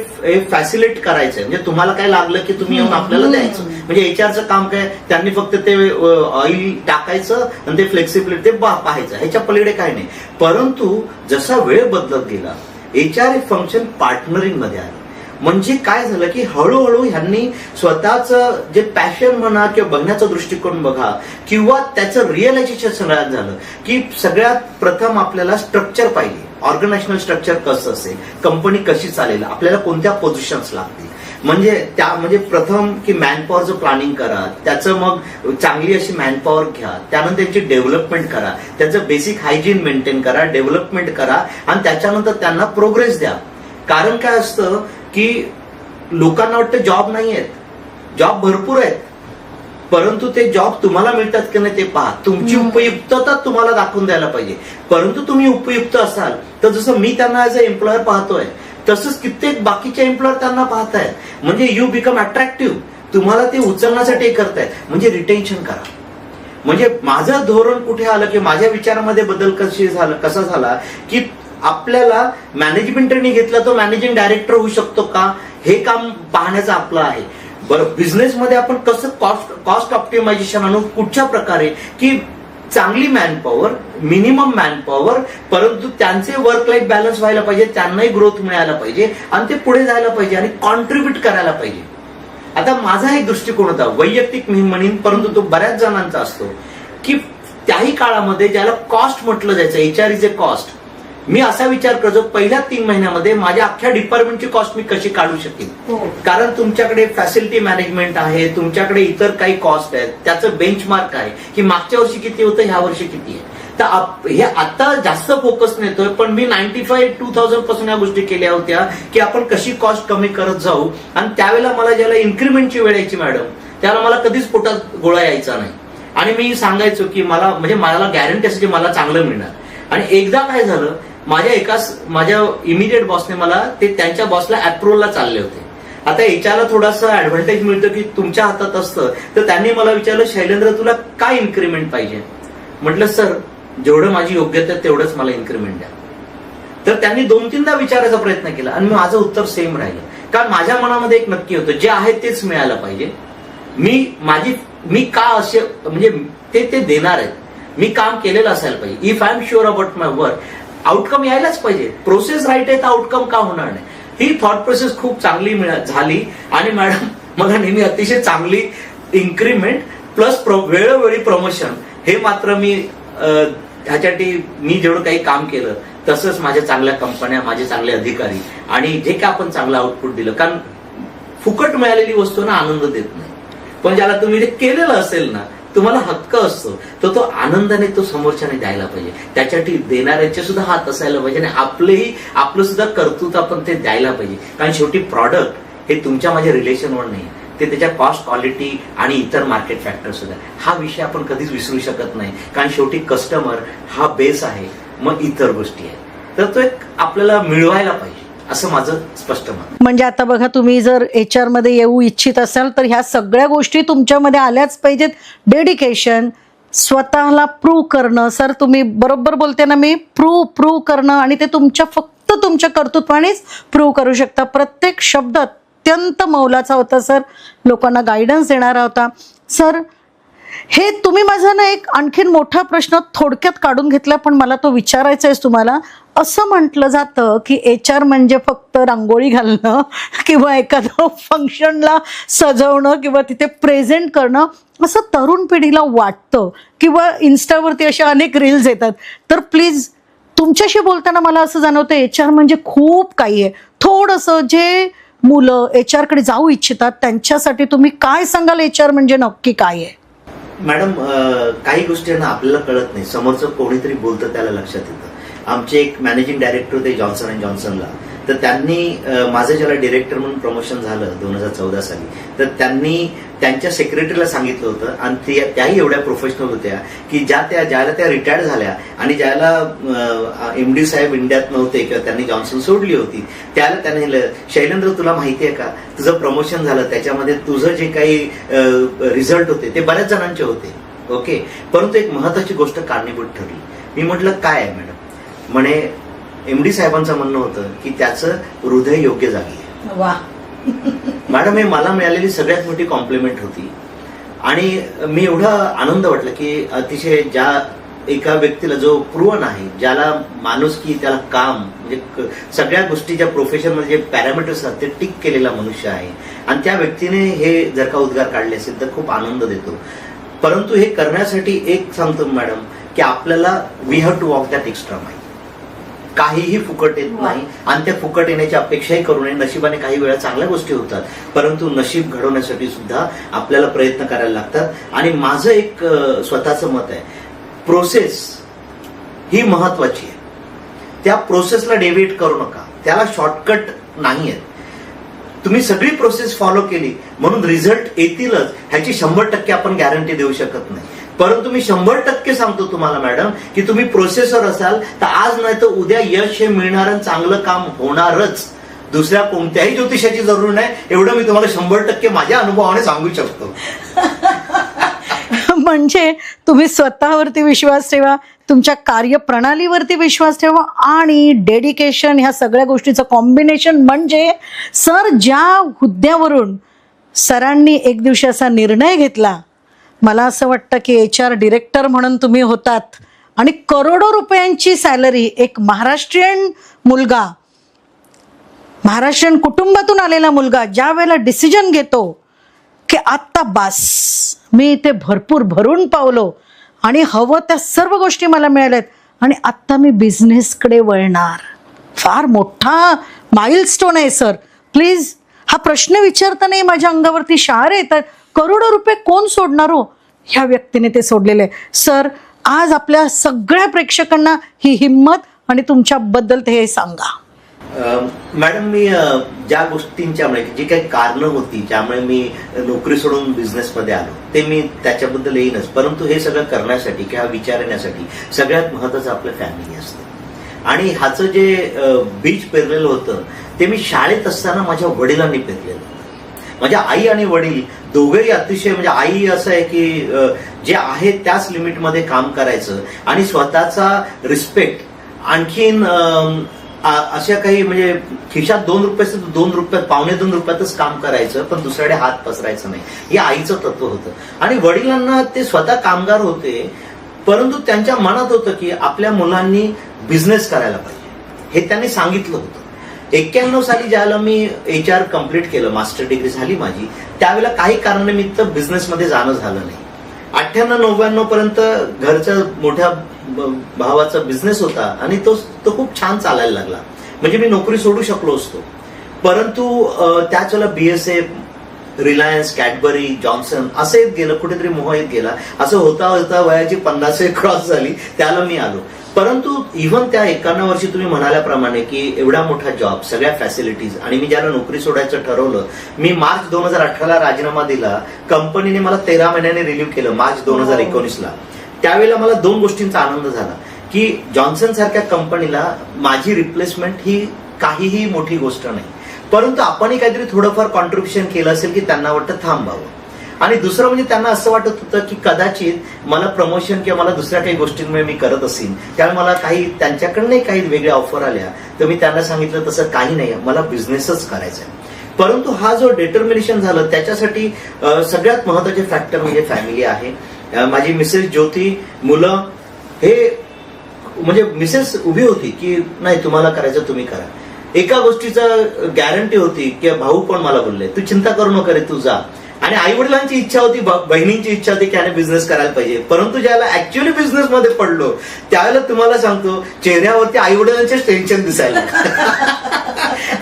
फॅसिलिट करायचंय, म्हणजे तुम्हाला काय लागलं की तुम्ही येऊन आपल्याला द्यायचं. म्हणजे HRचं काम काय, त्यांनी फक्त ते ऑइल टाकायचं आणि ते फ्लेक्सिबिलिटी ते पाहायचं, ह्याच्या पलीकडे काय नाही. परंतु जसा वेळ बदलत गेला HR हे फंक्शन पार्टनरिंग मध्ये आलं. म्हणजे काय झालं की हळूहळू ह्यांनी स्वतःच जे पॅशन म्हणा किंवा बघण्याचा दृष्टिकोन बघा किंवा त्याचं रिअलायझेशन सगळ्यात झालं की सगळ्यात प्रथम आपल्याला स्ट्रक्चर पाहिजे. ऑर्गनायझेशनल स्ट्रक्चर कसं असेल, कंपनी कशी चालेल, आपल्याला कोणत्या पोझिशन्स लागतील. म्हणजे प्रथम की मॅनपॉवरचं प्लॅनिंग करा, त्याचं मग चांगली अशी मॅनपॉवर घ्या, त्यानंतर त्याची डेव्हलपमेंट करा, त्याचं बेसिक हायजीन मेंटेन करा, डेव्हलपमेंट करा आणि त्याच्यानंतर त्यांना प्रोग्रेस द्या. कारण काय असतं की लोकांना वाटतं जॉब नाही आहेत, जॉब भरपूर आहेत, परंतु ते जॉब तुम्हाला मिळतात की नाही ते पहा. तुमची उपयुक्तता तुम्हाला दाखवून द्यायला पाहिजे. परंतु तुम्ही उपयुक्त असाल तर जसं मी त्यांना ऍज अ एम्प्लॉयर पाहतोय तसंच कित्येक बाकीचे एम्प्लॉयर त्यांना पाहतायत. म्हणजे यू बिकम अट्रॅक्टिव्ह, तुम्हाला ते उचलण्यासाठी करतायत. म्हणजे रिटेन्शन करा. म्हणजे माझं धोरण कुठे आलं की माझ्या विचारामध्ये बदल कसा झाला की आपल्याला मॅनेजमेंट ट्रेनिंग घेतला तो मॅनेजिंग डायरेक्टर होऊ शकतो का हे काम पाहण्याचं आपलं आहे. बरं, बिझनेसमध्ये आपण कसं कॉस्ट ऑप्टिमायझेशन आणू, कुठच्या प्रकारे की चांगली मॅनपॉवर, मिनिमम मॅनपॉवर, परंतु त्यांचे वर्क लाईफ बॅलन्स व्हायला पाहिजे, त्यांनाही ग्रोथ मिळायला पाहिजे आणि ते पुढे जायला पाहिजे आणि कॉन्ट्रीब्युट करायला पाहिजे. आता माझा एक दृष्टिकोन होता, वैयक्तिक मी म्हणेन, परंतु तो बऱ्याच जणांचा असतो की त्याही काळामध्ये ज्याला कॉस्ट म्हटलं जायचं, HR इज अ कॉस्ट. मी असा विचार करतो पहिल्या 3 महिन्यामध्ये माझ्या अख्ख्या डिपार्टमेंटची कॉस्ट मी कशी काढू शकेन. कारण तुमच्याकडे फॅसिलिटी मॅनेजमेंट आहे, तुमच्याकडे इतर काही कॉस्ट आहेत, त्याचं बेंचमार्क आहे की मागच्या वर्षी किती होतं, ह्या वर्षी किती आहे. तर हे आता जास्त फोकस नेतोय, पण मी 95-2000 पासून या गोष्टी केल्या होत्या की आपण कशी कॉस्ट कमी करत जाऊ. आणि त्यावेळेला मला ज्याला इन्क्रीमेंटची वेळ यायची मॅडम, त्याला मला कधीच पोटात गोळा यायचा नाही आणि मी सांगायचो की मला गॅरंटी असायची मला चांगलं मिळणार. आणि एकदा काय झालं, माझ्या इमिडिएट बॉसने मला ते त्यांच्या बॉसला अप्रुव्हलला चालले होते. आता HRला थोडासा ऍडव्हान्टेज मिळतं की तुमच्या हातात असतं. तर त्यांनी मला विचारलं, शैलेंद्र तुला काय इन्क्रीमेंट पाहिजे. म्हटलं सर जेवढं माझी योग्यता आहे तेवढंच मला इन्क्रीमेंट द्या. तर त्यांनी 2-3दा विचारायचा प्रयत्न केला आणि माझं उत्तर सेम राहिलं. कारण माझ्या मनामध्ये एक नक्की होतं, जे आहे तेच मिळायला पाहिजे. मी का असे म्हणजे ते देणार आहेत, मी काम केलेलं असायला पाहिजे. If I am sure about my work, outcome यायलाच पाहिजे. प्रोसेस राईट आहे तर आउटकम का होणार नाही. ही थॉट प्रोसेस खूप चांगली झाली. आणि मॅडम मला नेहमी अतिशय चांगली इन्क्रीमेंट प्लस वेळोवेळी प्रमोशन, हे मात्र मी ह्याच्यासाठी मी जेवढं काही काम केलं तसंच माझ्या चांगल्या कंपन्या, माझे चांगले अधिकारी आणि जे काय आपण चांगलं आउटपुट दिलं. कारण फुकट मिळालेली वस्तू ना आनंद देत नाही, पण ज्याला तुम्ही ते केलेलं असेल ना, तुम्हाला हक्क असतो, तर तो आनंदाने तो समोरच्याने द्यायला पाहिजे. त्याच्यासाठी देणाऱ्याचे सुद्धा हात असायला पाहिजे आणि आपलं सुद्धा कर्तृत्व आपण ते द्यायला पाहिजे. कारण शेवटी प्रॉडक्ट हे तुमच्या माझ्या रिलेशनवर नाही, ते त्याच्या कॉस्ट, क्वालिटी आणि इतर मार्केट फॅक्टर सुद्धा. हा विषय आपण कधीच विसरू शकत नाही. कारण शेवटी कस्टमर हा बेस आहे, मग इतर गोष्टी आहेत. तर तो एक आपल्याला मिळवायला पाहिजे, असं माझं स्पष्ट मत. म्हणजे आता बघा, तुम्ही जर HR मध्ये येऊ इच्छित असाल तर ह्या सगळ्या गोष्टी तुमच्यामध्ये आल्याच पाहिजेत. डेडिकेशन, स्वतःला प्रूव्ह करणं. सर तुम्ही बरोबर बोलते ना, मी प्रूव्ह करणं, आणि ते फक्त तुमच्या कर्तृत्वानेच प्रूव्ह करू शकता. प्रत्येक शब्द अत्यंत मौलाचा होता सर, लोकांना गायडन्स देणारा होता. सर हे तुम्ही माझा ना एक आणखीन मोठा प्रश्न थोडक्यात काढून घेतला, पण मला तो विचारायचा आहे तुम्हाला. असं म्हटलं जातं की HR म्हणजे फक्त रांगोळी घालणं किंवा एखादं फंक्शनला सजवणं किंवा तिथे प्रेझेंट करणं, असं तरुण पिढीला वाटतं. किंवा इन्स्टावरती अशा अनेक रील्स येतात. तर प्लीज तुमच्याशी बोलताना मला असं जाणवतं HR म्हणजे खूप काही आहे. थोडंसं जे मुलं HR कडे जाऊ इच्छितात त्यांच्यासाठी तुम्ही काय सांगाल, HR म्हणजे नक्की काय आहे? मॅडम, काही गोष्टी ना आपल्याला कळत नाही, समोरचं कोणीतरी बोलतं त्याला लक्षात येतं. आमचे एक मॅनेजिंग डायरेक्टर होते जॉन्सन अँड जॉन्सनला, तर त्यांनी माझं ज्याला डिरेक्टर म्हणून प्रमोशन झालं 2014 साली, तर त्यांनी त्यांच्या सेक्रेटरीला सांगितलं होतं. आणि त्याही एवढ्या प्रोफेशनल होत्या की ज्याला त्या रिटायर्ड झाल्या आणि ज्याला MD साहेब इंडियात नव्हते किंवा त्यांनी जॉन्सन सोडली होती, त्याला त्याने, शैलेंद्र तुला माहिती आहे का, तुझं प्रमोशन झालं त्याच्यामध्ये तुझं जे काही रिझल्ट होते ते बऱ्याच जणांचे होते, ओके, परंतु एक महत्वाची गोष्ट कारणीभूत ठरली. मी म्हटलं काय आहे मॅडम? म्हणे MD साहेबांचं म्हणणं होतं की त्याचं हृदय योग्य जागी आहे. वा मॅडम, हे मला मिळालेली सगळ्यात मोठी कॉम्प्लिमेंट होती. आणि मी एवढा आनंद वाटला की अतिशय ज्या एका व्यक्तीला जो प्रूव्हन आहे, ज्याला माणुसकी, त्याला काम, म्हणजे सगळ्या गोष्टी ज्या प्रोफेशनमध्ये जे पॅरामीटर्स आहेत ते टिक केलेला मनुष्य आहे, आणि त्या व्यक्तीने हे जर का उद्गार काढले असेल तर खूप आनंद देतो. परंतु हे करण्यासाठी एक सांगतो मॅडम की आपल्याला we have to walk that extra mile. काहीही फुकट येत नाही, आणि त्या फुकट येण्याची अपेक्षाही करू नये. नशिबाने काही वेळा चांगल्या गोष्टी होतात, परंतु नशीब घडवण्यासाठी सुद्धा आपल्याला प्रयत्न करायला लागतात. आणि माझं एक स्वतःचं मत आहे, प्रोसेस ही महत्वाची आहे. त्या प्रोसेसला डेव्हिएट करू नका, त्याला शॉर्टकट नाही आहेत. तुम्ही सगळी प्रोसेस फॉलो केली म्हणून रिझल्ट येतीलच ह्याची 100% आपण गॅरंटी देऊ शकत नाही. परंतु मी 100% सांगतो तुम्हाला मॅडम की तुम्ही प्रोसेसर असाल तर आज नाही तर उद्या यश हे मिळणारं, चांगलं काम होणारच. दुसऱ्या कोणत्याही ज्योतिषाची जरूर नाही, एवढं मी तुम्हाला 100% माझ्या अनुभवाने सांगू शकतो. म्हणजे तुम्ही स्वतःवरती विश्वास ठेवा, तुमच्या कार्यप्रणालीवरती विश्वास ठेवा, आणि डेडिकेशन, ह्या सगळ्या गोष्टीचं कॉम्बिनेशन. म्हणजे सर ज्या हुद्द्यावरून सरांनी एक दिवशी असा निर्णय घेतला, मला असं वाटतं की HR डिरेक्टर म्हणून तुम्ही होतात, आणि करोडो रुपयांची सॅलरी, एक महाराष्ट्रीयन मुलगा, महाराष्ट्रीयन कुटुंबातून आलेला मुलगा ज्या वेळेला डिसिजन घेतो की आत्ता बास, मी इथे भरपूर भरून पावलो आणि हवं त्या सर्व गोष्टी मला मिळाल्यात आणि आत्ता मी बिझनेसकडे वळणार, फार मोठा माइलस्टोन आहे सर. प्लीज हा प्रश्न विचारताना माझ्या अंगावरती शहारे येतात. करोडो रुपये कोण सोडणार हो? ह्या व्यक्तीने ते सोडलेले. सर आज आपल्या सगळ्या प्रेक्षकांना ही हिंमत आणि तुमच्याबद्दल ते हे सांगा. मॅडम, मी ज्या गोष्टींच्यामुळे जी काही कारणं होती ज्यामुळे मी नोकरी सोडून बिझनेसमध्ये आलो ते मी त्याच्याबद्दल येईनच, परंतु हे सगळं करण्यासाठी किंवा विचार येण्यासाठी सगळ्यात महत्वाचं आपलं फॅमिली असतं. आणि ह्याचं जे बीज पेरलेलं होतं ते मी शाळेत असताना माझ्या वडिलांनी पेरलेलं. माझ्या आई आणि वडील दोघेही अतिशय, म्हणजे आई असं आहे की जे आहे त्याच लिमिटमध्ये काम करायचं आणि स्वतःचा रिस्पेक्ट, आणखीन अशा काही म्हणजे खिशात 2 रुपये 2 रुपयात, $2.25 रुपयातच काम करायचं, पण दुसऱ्याकडे हात पसरायचं नाही, हे आईचं तत्व होतं. आणि वडिलांना, ते स्वतः कामगार होते परंतु त्यांच्या मनात होतं की आपल्या मुलांनी बिझनेस करायला पाहिजे, हे त्यांनी सांगितलं होतं. 91 साली ज्यावेळेला मी HR कम्प्लीट केलं, मास्टर डिग्री झाली माझी, त्यावेळेला काही कारणानिमित्त बिझनेसमध्ये जाणं झालं नाही. 98-99 पर्यंत घरच्या मोठ्या भावाचा बिझनेस होता आणि तो खूप छान चालायला लागला, म्हणजे मी नोकरी सोडू शकलो असतो. परंतु त्याच वेळेला BSF, रिलायन्स, कॅडबरी, जॉन्सन असं येत गेलं, कुठेतरी मोह येत गेला. असं होता होता वयाची 50 क्रॉस झाली, त्याला मी आलो. परंतु इव्हन त्या 51 वर्षी तुम्ही म्हणाल्याप्रमाणे की एवढा मोठा जॉब, सगळ्या फॅसिलिटीज, आणि मी ज्याला नोकरी सोडायचं ठरवलं, मी मार्च 2018 राजीनामा दिला. कंपनीने मला 13 महिन्याने रिलीव्ह केलं मार्च 2019ला. त्यावेळेला मला 2 गोष्टींचा आनंद झाला की जॉन्सन सारख्या कंपनीला माझी रिप्लेसमेंट ही काहीही मोठी गोष्ट नाही, परंतु आपणही काहीतरी थोडंफार कॉन्ट्रीब्युशन केलं असेल की त्यांना वाटतं थांबावं. आणि दुसरं म्हणजे त्यांना असं वाटत होतं की कदाचित मला प्रमोशन किंवा मला दुसऱ्या काही गोष्टींमुळे मी करत असेल, त्यामुळे मला काही त्यांच्याकडनं काही वेगळ्या ऑफर आल्या, तर मी त्यांना सांगितलं तसं काही नाही, मला बिझनेसच करायचा आहे. परंतु हा जो डिटर्मिनेशन झालं त्याच्यासाठी सगळ्यात महत्वाचे फॅक्टर म्हणजे फॅमिली आहे. माझी मिसेस ज्योती, मुलं, हे म्हणजे मिसेस उभी होती की नाही तुम्हाला करायचं तुम्ही करा. एका गोष्टीचं गॅरंटी होती की भाऊ पण मला बोलले तू चिंता करू नका रे, तू जा. आणि आई वडिलांची इच्छा होती, बहिणींची इच्छा होती की याने बिझनेस करायला पाहिजे. परंतु ज्याला ऍक्च्युअली बिझनेस मध्ये पडलो त्यावेळेला तुम्हाला सांगतो चेहऱ्यावरती आई वडिलांचेच टेन्शन दिसायला.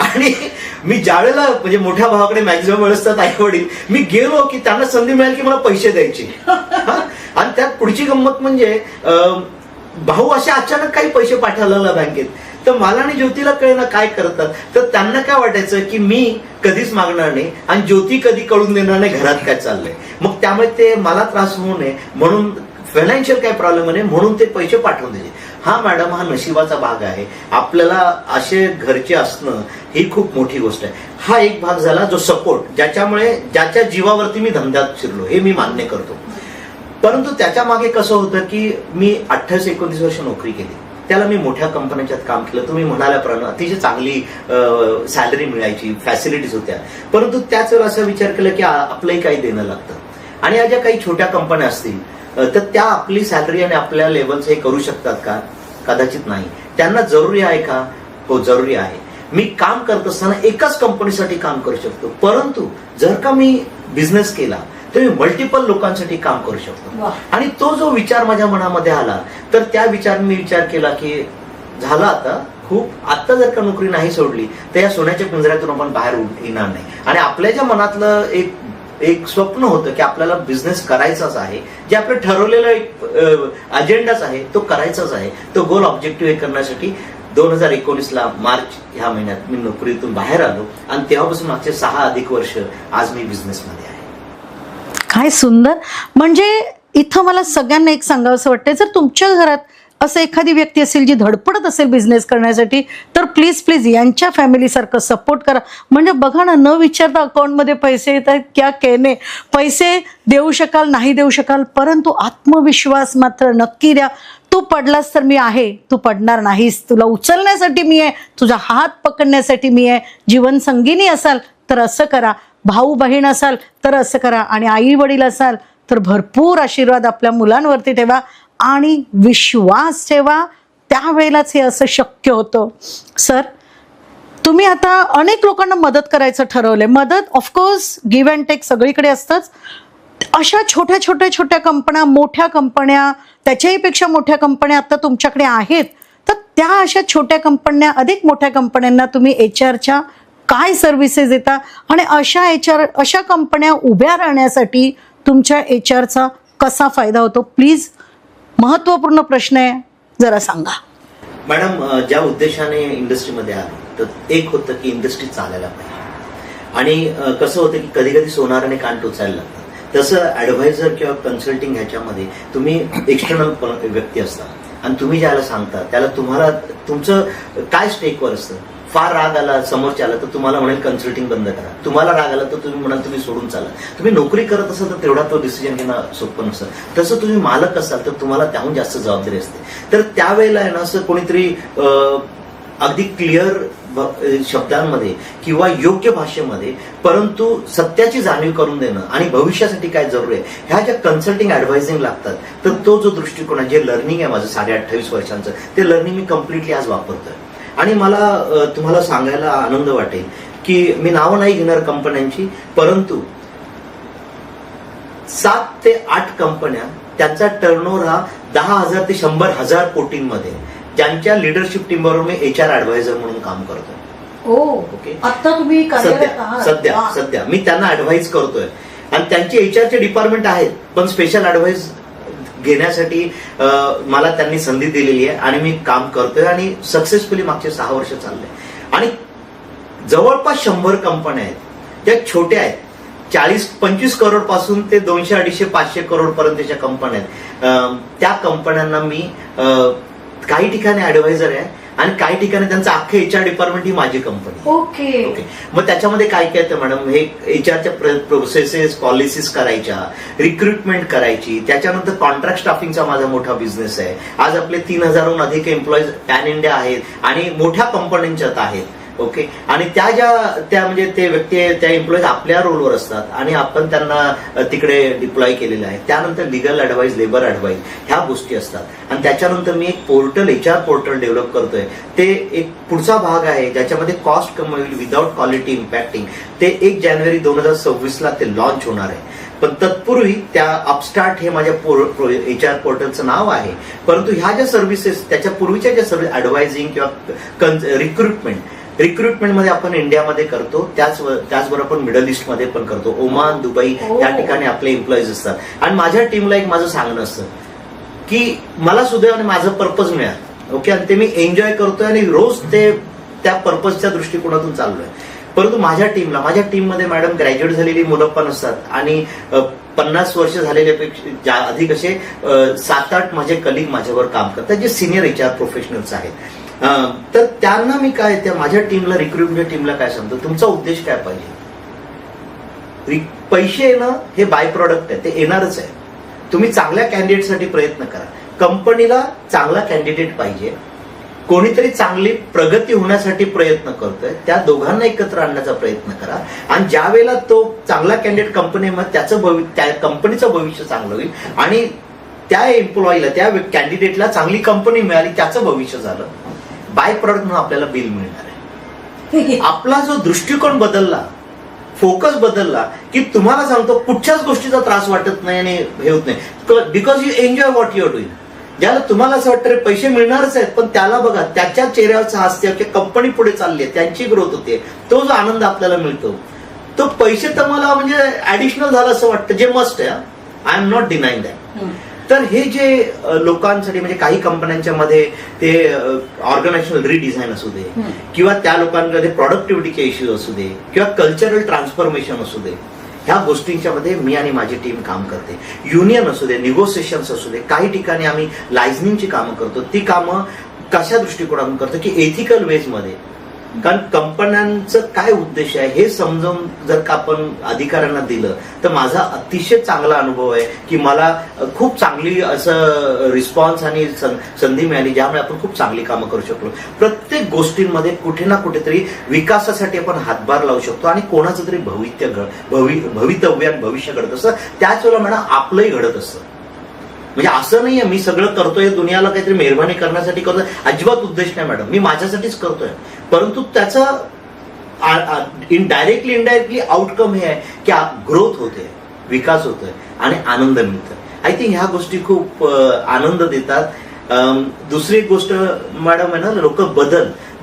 आणि मी ज्यावेळेला म्हणजे मोठ्या भावाकडे मॅक्झिमम वेळ असतात आई वडील, मी गेलो की त्यांना संधी मिळाली की मला पैसे द्यायचे. आणि त्यात पुढची गंमत म्हणजे भाऊ असे अचानक काही पैसे पाठवलेला बँकेत, तर मला आणि ज्योतीला कळेना काय करतात. तर त्यांना काय वाटायचं की मी कधीच मागणार नाही आणि ज्योती कधी कळून देणार नाही घरात काय चाललंय. मग त्यामुळे ते मला त्रास होऊ नये म्हणून, फायनान्शियल काय प्रॉब्लेम नाही म्हणून ते पैसे पाठवून द्यायचे. हा मॅडम, हा नशिबाचा भाग आहे. आपल्याला असे घरचे असणं ही खूप मोठी गोष्ट आहे. हा एक भाग झाला जो सपोर्ट, ज्याच्यामुळे ज्याच्या जीवावरती मी धंद्यात शिरलो, हे मी मान्य करतो. परंतु त्याच्या मागे कसं होतं की मी 28-29 वर्ष नोकरी केली, त्याला मी मोठ्या कंपन्यांच्यात काम केलं. तुम्ही म्हणाल्याप्रमाणे अतिशय चांगली सॅलरी मिळायची, फॅसिलिटीज होत्या. परंतु त्याच वेळेला असा विचार केला की आपलंही काही देणं लागतं. आणि या ज्या काही छोट्या कंपन्या असतील तर त्या आपली सॅलरी आणि आपल्या लेवलचं हे करू शकतात का? कदाचित नाही. त्यांना जरुरी आहे का? हो, जरुरी आहे. मी काम करत असताना एकाच कंपनीसाठी काम करू शकतो, परंतु जर का मी बिझनेस केला तर मी मल्टिपल लोकांसाठी काम करू शकतो. आणि तो जो विचार माझ्या मनामध्ये आला, तर त्या विचाराने मी विचार केला की झालं आता खूप, आता जर का नोकरी नाही सोडली तर या सोन्याच्या पिंजऱ्यातून आपण बाहेर येणार नाही. आणि आपल्या ज्या मनातलं एक स्वप्न होतं की आपल्याला बिझनेस करायचाच आहे, जे आपलं ठरवलेलं एक अजेंडाच आहे, तो करायचाच आहे. तो गोल ऑब्जेक्टिव्ह हे करण्यासाठी 2019ला मार्च ह्या महिन्यात मी नोकरीतून बाहेर आलो आणि तेव्हापासून मागचे 6 अधिक वर्ष आज मी बिझनेसमध्ये आहे. काय सुंदर. म्हणजे इथं मला सगळ्यांना एक सांगावंसं वाटतंय, जर तुमच्या घरात असं एखादी व्यक्ती असेल जी धडपडत असेल बिझनेस करण्यासाठी, तर प्लीज प्लीज यांच्या फॅमिलीसारखं सपोर्ट करा. म्हणजे बघा ना, न विचारता अकाउंटमध्ये पैसे येत आहेत, क्या कहने. पैसे देऊ शकाल, नाही देऊ शकाल, परंतु आत्मविश्वास मात्र नक्की द्या. तू पडलास तर मी आहे, तू पडणार नाहीस, तुला उचलण्यासाठी मी आहे, तुझा हात पकडण्यासाठी मी आहे. जीवनसंगिनी असाल तर असं करा, भाऊ बहीण असाल तर असं करा, आणि आई वडील असाल तर भरपूर आशीर्वाद आपल्या मुलांवरती ठेवा आणि विश्वास ठेवा. त्यावेळेलाच हे असं शक्य होतं. सर, तुम्ही आता अनेक लोकांना मदत करायचं ठरवलंय. मदत ऑफकोर्स गिव्ह अँड टेक सगळीकडे असतंच. अशा छोट्या छोट्या छोट्या कंपन्या, मोठ्या कंपन्या, त्याच्याही पेक्षा मोठ्या कंपन्या आता तुमच्याकडे आहेत, तर त्या अशा छोट्या कंपन्या अधिक मोठ्या कंपन्यांना तुम्ही HR काय सर्व्हिसेस देता, आणि अशा कंपन्या उभ्या राहण्यासाठी तुमच्या HR कसा फायदा होतो? प्लीज, महत्वपूर्ण प्रश्न आहे, जरा सांगा. मॅडम, ज्या उद्देशाने इंडस्ट्रीमध्ये आलो, तर एक होतं की इंडस्ट्री चालायला पाहिजे. आणि कसं होतं की कधी कधी सोनाराने कान टोचायला लागतात. तसं ऍडव्हायझर किंवा कन्सल्टिंग ह्याच्यामध्ये तुम्ही एक्सटर्नल व्यक्ती असता आणि तुम्ही ज्याला सांगता त्याला तुम्हाला तुमचं काय स्टेकवर असतं. फार राग आला समोरच्याला तर तुम्हाला म्हणेल कन्सल्टिंग बंद करा, तुम्हाला राग आला तर तुम्ही म्हणाल तुम्ही सोडून चाला. तुम्ही नोकरी करत असाल तर तेवढा तो डिसिजन घेणं सोपं नसतं. तसं तुम्ही मालक असाल तर तुम्हाला त्याहून जास्त जबाबदारी असते. तर त्यावेळेला आहे ना, असं कोणीतरी अगदी क्लिअर शब्दांमध्ये किंवा योग्य भाषेमध्ये, परंतु सत्याची जाणीव करून देणं आणि भविष्यासाठी काय जरुरी आहे ह्या ज्या कन्सल्टिंग ऍडवायझिंग लागतात, तर तो जो दृष्टिकोन आहे, जे लर्निंग आहे माझं 28.5 वर्षांचं, ते लर्निंग मी कम्प्लिटली आज वापरतोय. आणि मला तुम्हाला सांगायला आनंद वाटेल की मी नावं नाही घेणार कंपन्यांची, परंतु 7 ते 8 कंपन्या त्यांचा टर्नओव्हर हा 10,000 ते 100,000 कोटींमध्ये, ज्यांच्या लिडरशिप टीम बरोबर मी HR ऍडवायझर म्हणून काम करतोय. ओके. आता तुम्ही कार्यरत आहात? सध्या मी त्यांना ऍडवाइस करतोय आणि त्यांचे HRचे डिपार्टमेंट आहेत, पण स्पेशल ऍडवाइस घेण्यासाठी मला त्यांनी संधी दिलेली आहे आणि मी काम करतोय आणि सक्सेसफुली मागचे 6 वर्ष चालले. आणि जवळपास 100 कंपन्या आहेत, त्या छोट्या आहेत, 40-25 करोड पासून ते 200, 250, 500 करोड पर्यंतच्या कंपन्या आहेत. त्या कंपन्यांना मी काही ठिकाणी ऍडवायझर आहे आणि काही ठिकाणी त्यांचं अख्खे HR डिपार्टमेंट ही माझी कंपनी. ओके. मग त्याच्यामध्ये काय काय येतं मॅडम, हे HRच्या प्रोसेसेस, पॉलिसीज करायच्या, रिक्रुटमेंट करायची, त्याच्यानंतर कॉन्ट्रॅक्ट स्टाफिंगचा माझा मोठा बिझनेस आहे. आज आपले 3,000हून अधिक एम्प्लॉईज पॅन इंडिया आहेत आणि मोठ्या कंपन्यांच्यात आहेत. ओके. आणि त्या म्हणजे ते व्यक्ती, त्या एम्प्लॉईज आपल्या रोलवर असतात आणि आपण त्यांना तिकडे डिप्लॉय केलेलं आहे. त्यानंतर लिगल ऍडवाइस, लेबर ऍडवाइस, ह्या गोष्टी असतात. आणि त्याच्यानंतर मी एक पोर्टल, HR पोर्टल डेव्हलप करतोय. ते एक पुढचा भाग आहे ज्याच्यामध्ये कॉस्ट कमी होईल विदाउट क्वालिटी इम्पॅक्टिंग. ते 1 जानेवारी 2026 ते लॉन्च होणार आहे. पण तत्पूर्वी त्या अपस्टार्ट हे माझ्या HR पोर्टलचं नाव आहे. परंतु ह्या ज्या सर्व्हिसेस, त्याच्या पूर्वीच्या ज्या सर्व्हिस, ऍडवायझिंग किंवा रिक्रुटमेंटमध्ये आपण इंडियामध्ये करतो, त्याचबरोबर आपण मिडल ईस्ट मध्ये पण करतो. ओमान, दुबई या ठिकाणी आपले एम्प्लॉईज असतात. आणि माझ्या टीमला एक माझं सांगणं असतं की मला सुद्धा आणि माझं पर्पज मिळालं. ओके. आणि ते मी एन्जॉय करतोय आणि रोज ते त्या पर्पजच्या दृष्टिकोनातून चाललोय. परंतु माझ्या टीममध्ये मॅडम ग्रॅज्युएट झालेली मुलं पण असतात आणि 50 वर्ष झालेल्यापेक्षा अधिक असे 7-8 माझे कलिग माझ्यावर काम करतात, जे सिनियर HR प्रोफेशनल्स आहेत. तर त्यांना मी काय, त्या माझ्या टीमला, रिक्रुटमेंट टीमला काय सांगतो, तुमचा उद्देश काय पाहिजे. पैसे येणं हे बाय प्रॉडक्ट आहे, ते येणारच आहे. तुम्ही चांगल्या कॅन्डिडेटसाठी प्रयत्न करा. कंपनीला चांगला कॅन्डिडेट पाहिजे, कोणीतरी चांगली प्रगती होण्यासाठी प्रयत्न करतोय, त्या दोघांना एकत्र आणण्याचा प्रयत्न करा. आणि ज्या वेळेला तो चांगला कॅन्डिडेट कंपनीमध्ये, त्या कंपनीचं भविष्य चांगलं होईल आणि त्या एम्प्लॉईला, त्या कॅन्डिडेटला चांगली कंपनी मिळाली, त्याचं भविष्य झालं, बाय प्रॉडक्ट म्हणून आपल्याला बिल मिळणार आहे. आपला जो दृष्टिकोन बदलला, फोकस बदलला, की तुम्हाला सांगतो कुठच्याच गोष्टीचा त्रास वाटत नाही आणि हे होत नाही, because you enjoy what you are doing. ज्याला तुम्हाला असं वाटतं रे पैसे मिळणारच आहेत, पण त्याला बघा, त्याच्या चेहऱ्यावरचं हास्य, कंपनी पुढे चालली आहे, त्यांची ग्रोथ होते, तो जो आनंद आपल्याला मिळतो, तो पैसे तर मला म्हणजे ऍडिशनल झालं असं वाटतं, जे मस्ट आहे. I am not denying that. तर हे जे लोकांसाठी, म्हणजे काही कंपन्यांच्या मध्ये ते ऑर्गनायझेशनल रिडिझाईन असू दे, किंवा त्या लोकांमध्ये प्रॉडक्टिव्हिटीचे इश्यू असू दे, किंवा कल्चरल ट्रान्सफॉर्मेशन असू दे, ह्या गोष्टींच्या मध्ये मी आणि माझी टीम काम करते. युनियन असू दे, निगोसिएशन्स असू दे, काही ठिकाणी आम्ही लायझनिंगची कामं करतो. ती कामं कशा दृष्टिकोनातून करतो, की एथिकल वेज मध्ये. कारण कंपन्यांचं काय उद्देश आहे हे समजावून जर का आपण अधिकाऱ्यांना दिलं, तर माझा अतिशय चांगला अनुभव आहे की मला खूप चांगली असं रिस्पॉन्स आणि संधी मिळाली, ज्यामुळे आपण खूप चांगली कामं करू शकलो. प्रत्येक गोष्टींमध्ये कुठे ना कुठेतरी विकासासाठी आपण हातभार लावू शकतो आणि कोणाचं तरी भवितव्य आणि भविष्य घडत असतं. त्याच वेळेला मॅडम आपलंही घडत असतं. म्हणजे असं नाहीये मी सगळं करतोय दुनियाला काहीतरी मेहरबानी करण्यासाठी करतोय, अजिबात उद्देश नाही मॅडम, मी माझ्यासाठीच करतोय. परंतु त्याचं डायरेक्टली इनडायरेक्टली आउटकम हे आहे की ग्रोथ होते, विकास होतोय आणि आनंद मिळतोय. आय थिंक ह्या गोष्टी खूप आनंद देतात. दुसरी एक गोष्ट मॅडम आहे ना, लोक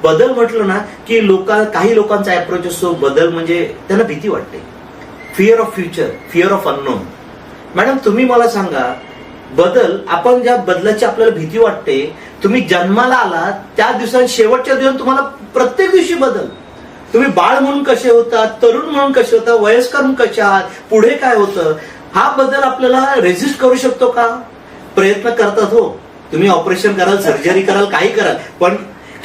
बदल म्हटलं ना की काही लोकांचा अप्रोच असतो, बदल म्हणजे त्यांना भीती वाटते, fear of future, fear of unknown. Madam तुम्ही मला सांगा, बदल, आपण ज्या बदलाची आपल्याला भीती वाटते, तुम्ही जन्माला आलात त्या दिवसात शेवटच्या दिवस तुम्हाला प्रत्येक दिवशी बदल, तुम्ही बाळ म्हणून कसे होतात, तरुण म्हणून कसे होतात, वयस्कर म्हणून कसे आहात, पुढे काय होतं, हा बदल आपल्याला रेजिस्ट करू शकतो का? प्रयत्न करतात हो, तुम्ही ऑपरेशन कराल, सर्जरी कराल, काही कराल, पण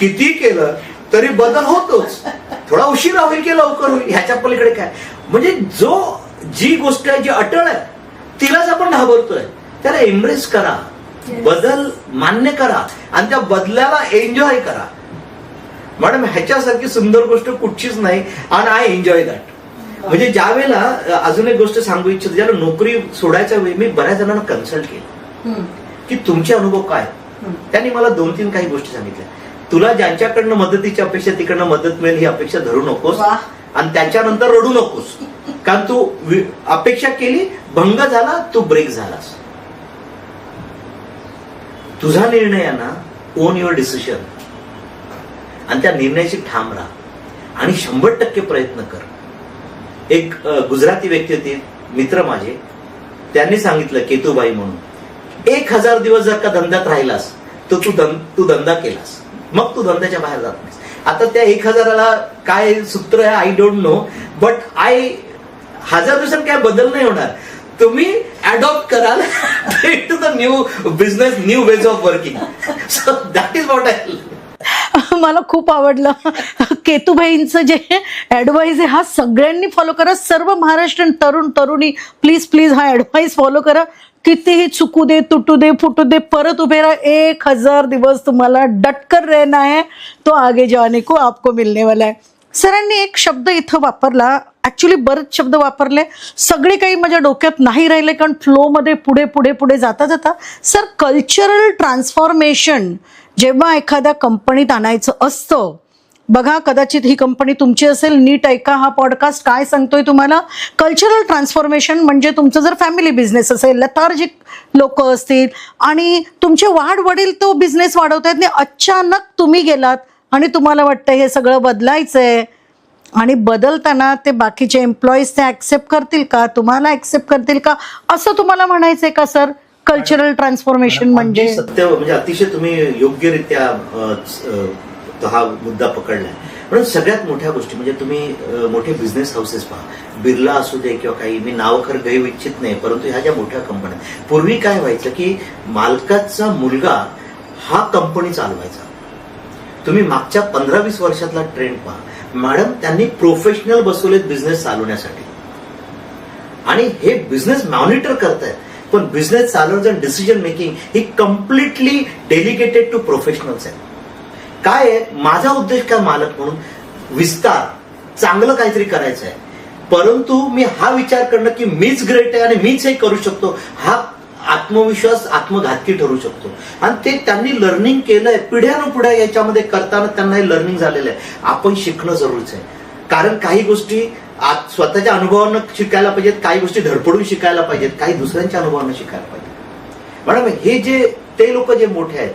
किती केलं तरी बदल होतोच. थोडा उशिरा होईल की लवकर होईल, ह्याच्या पलीकडे काय. म्हणजे जी गोष्ट आहे, जी अटळ आहे, तिलाच आपण घाबरतोय. त्याला एम्ब्रेस करा, बदल मान्य करा आणि त्या बदलाला एन्जॉय करा. मॅडम ह्याच्यासारखी सुंदर गोष्ट कुठचीच नाही, आणि आय एन्जॉय दॅट. म्हणजे ज्या वेळेला अजून एक गोष्ट सांगू इच्छितो, ज्याला नोकरी सोडायच्या वेळी मी बऱ्याच जणांना कन्सल्ट केलं की तुमचे अनुभव काय. त्यांनी मला 2-3 काही गोष्टी सांगितल्या. तुला ज्यांच्याकडनं मदतीची अपेक्षा तिकडनं मदत मिळेल ही अपेक्षा धरू नकोस, आणि त्याच्यानंतर रडू नकोस, कारण तू अपेक्षा केली, भंग झाला, तू ब्रेक झालास. तुझा निर्णय आहे ना, ओन युअर डिसिजन, आणि त्या निर्णयाशी ठाम राहा आणि 100% प्रयत्न कर. एक गुजराती व्यक्ती होती, मित्र माझे, त्यांनी सांगितलं, केतुबाई म्हणून, 1000 दिवस जर का धंद्यात राहिलास तर तू धंदा केलास, मग तू धंद्याच्या बाहेर जात नाहीस. आता त्या 1000ला काय सूत्र आहे आय डोंट नो, बट 1000 दिवसांत काय बदल नाही होणार. तुम्ही अडॉप्ट कराल to the new business, new ways of working. So that is what I. मला खूप आवडलं केतूबाईंचं जे ऍडवाइस आहे, हा सगळ्यांनी फॉलो करा. सर्व महाराष्ट्रीयन तरुण तरुणी प्लीज प्लीज हा ऍडवाइस फॉलो करा. कितीही चुकू दे, तुटू दे, फुटू दे, परत उभे राहा. 1000 दिवस तुम्हाला डटकर रहना है, तो आगे जाने को आपको मिलने वाला है. सरांनी एक शब्द इथं वापरला, ऍक्च्युली बरेच शब्द वापरले, सगळे काही माझ्या डोक्यात नाही राहिले, कारण फ्लोमध्ये पुढे पुढे पुढे जाता जाता सर कल्चरल ट्रान्सफॉर्मेशन जेव्हा एखाद्या कंपनीत आणायचं असतं, बघा कदाचित ही कंपनी तुमची असेल, नीट ऐका हा पॉडकास्ट काय सांगतोय तुम्हाला. कल्चरल ट्रान्सफॉर्मेशन म्हणजे तुमचं जर फॅमिली बिझनेस असेल, लथार्जिक लोक असतील आणि तुमचे वडील तो बिझनेस वाढवतायत आणि अचानक तुम्ही गेलात आणि तुम्हाला वाटतं हे सगळं बदलायचंय, आणि बदलताना ते बाकीचे एम्प्लॉईज ते ऍक्सेप्ट करतील का, तुम्हाला ऍक्सेप्ट करतील का, असं तुम्हाला म्हणायचंय का सर? कल्चरल ट्रान्सफॉर्मेशन म्हणजे सत्य, म्हणजे अतिशय तुम्ही योग्यरित्या हा मुद्दा पकडलाय. पण सगळ्यात मोठ्या गोष्टी म्हणजे तुम्ही मोठे बिझनेस हाऊसेस पहा, बिर्ला असू दे किंवा काही, मी नाव खरं घेऊ इच्छित नाही, परंतु ह्या ज्या मोठ्या कंपन्या, पूर्वी काय व्हायचं की मालकाचा मुलगा हा कंपनी चालवायचा. तुम्ही मागच्या 15-20 वर्षातला ट्रेंड पहा मॅडम, त्यांनी प्रोफेशनल बसवलेत बिझनेस चालवण्यासाठी, आणि हे बिझनेस मॉनिटर करतायत, पण बिझनेस चालवण्याचं डिसिजन मेकिंग ही कम्प्लिटली डेलिगेटेड टू प्रोफेशनल्स आहे. काय आहे, माझा उद्देश काय मालक म्हणून विस्तार, चांगलं काहीतरी करायचं आहे, परंतु मी हा विचार करणं की मीच ग्रेट आहे आणि मीच हे करू शकतो, हा आत्मविश्वास आत्मघातकी ठरू शकतो. आणि ते त्यांनी लर्निंग केलंय, पिढ्यानुपिढ्या याच्यामध्ये करताना त्यांना हे लर्निंग झालेलं आहे. आपण शिकणं जरूरीच आहे, कारण काही गोष्टी स्वतःच्या अनुभवानं शिकायला पाहिजेत, काही गोष्टी धडपडून शिकायला पाहिजेत, काही दुसऱ्यांच्या अनुभवानं शिकायला पाहिजे. मॅडम हे जे ते लोक जे मोठे आहेत,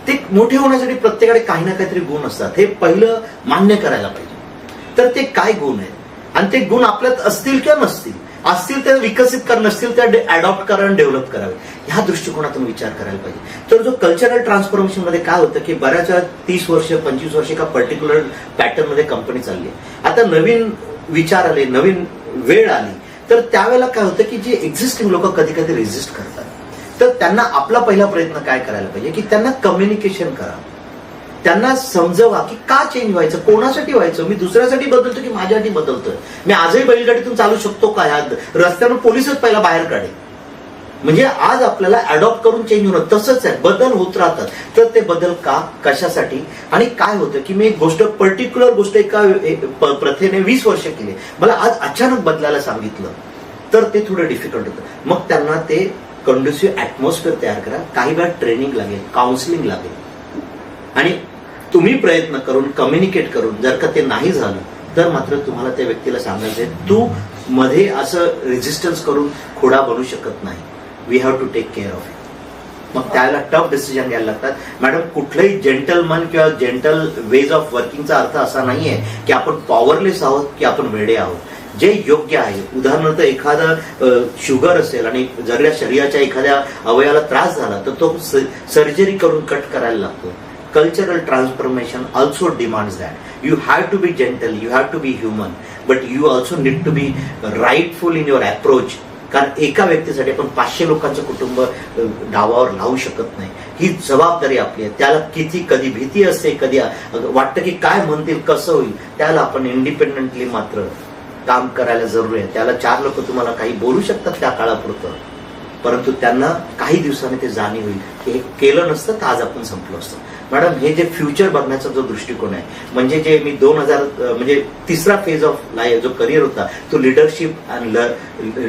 ते मोठे होण्यासाठी प्रत्येकाकडे काही ना काहीतरी गुण असतात, हे पहिलं मान्य करायला पाहिजे. तर ते काय गुण आहेत आणि ते गुण आपल्यात असतील किंवा नसतील, असतील ते विकसित करा, नसतील ते अडॉप्ट करा आणि डेव्हलप करावे, ह्या दृष्टिकोनातून विचार करायला पाहिजे. तर जो कल्चरल ट्रान्सफॉर्मेशन मध्ये काय होतं की बऱ्याच वेळा 30 वर्ष 25 वर्ष एका पर्टिक्युलर पॅटर्न मध्ये कंपनी चालली आहे, आता नवीन विचार आले, नवीन वेळ आली, तर त्यावेळेला काय होतं की जे एक्झिस्टिंग लोक कधी कधी रेजिस्ट करतात, तर त्यांना आपला पहिला प्रयत्न काय करायला पाहिजे की त्यांना कम्युनिकेशन करा, त्यांना समजवा की का चेंज व्हायचं, कोणासाठी व्हायचं, मी दुसऱ्यासाठी बदलतो की माझ्यासाठी बदलतोय, मी आजही बैलगाडीतून चालू शकतो का, ह्या रस्त्यावर पोलिसच पहिला बाहेर काढेल. म्हणजे आज आपल्याला अडॉप्ट करून चेंज होणं तसंच आहे, बदल होत राहतात. तर ते बदल का, कशासाठी, आणि काय होतं की मी एक गोष्ट पर्टिक्युलर गोष्ट एका प्रथेने 20 वर्ष केली, मला आज अचानक बदलायला सांगितलं, तर ते थोडं डिफिकल्ट होतं. मग त्यांना ते कंड्युसिव्ह ऍटमॉस्फिअर तयार करा, काही वेळा ट्रेनिंग लागेल, काउन्सिलिंग लागेल, आणि तुम्ही प्रयत्न करून कम्युनिकेट करून जर का ते नाही झालं तर मात्र तुम्हाला त्या व्यक्तीला सांगायचंय, तू मध्ये असं रेजिस्टन्स करून खोडा बनू शकत नाही, we have to take care of it. मग त्याला टफ डिसिजन घ्यायला लागतात. मॅडम कुठलंही जेंटलमन किंवा जेंटल वेज ऑफ वर्किंगचा अर्थ असा नाहीये की आपण पॉवरलेस आहोत की आपण वेडे आहोत. जे योग्य आहे, उदाहरणार्थ एखादा शुगर असेल आणि जर या शरीराच्या एखाद्या अवयवाला त्रास झाला तर तो सर्जरी करून कट करायला लागतो. Cultural transformation also demands that. You have to be gentle, you have to be human, but you also need to be rightful in your approach. कारण एका व्यक्तीसाठी आपण 500 लोकांचं कुटुंब डावावर लावू शकत नाही, ही जबाबदारी आपली आहे. त्याला किती कधी भीती असते, कधी वाटतं की काय म्हणतील, कसं होईल, त्याला आपण इंडिपेंडेंटली मात्र काम करायला जरुरी आहे. त्याला 4 लोक तुम्हाला काही बोलू शकतात त्या काळापुरतं, परंतु त्यांना काही काही दिवसांनी ते जाणीव होईल की हे केलं नसतं तर आज आपण संपलो असतो. मॅडम हे जे फ्युचर बघण्याचा जो दृष्टिकोन आहे, म्हणजे जे मी 2000 म्हणजे तिसरा फेज ऑफ लाईफ जो करिअर होता तो leadership and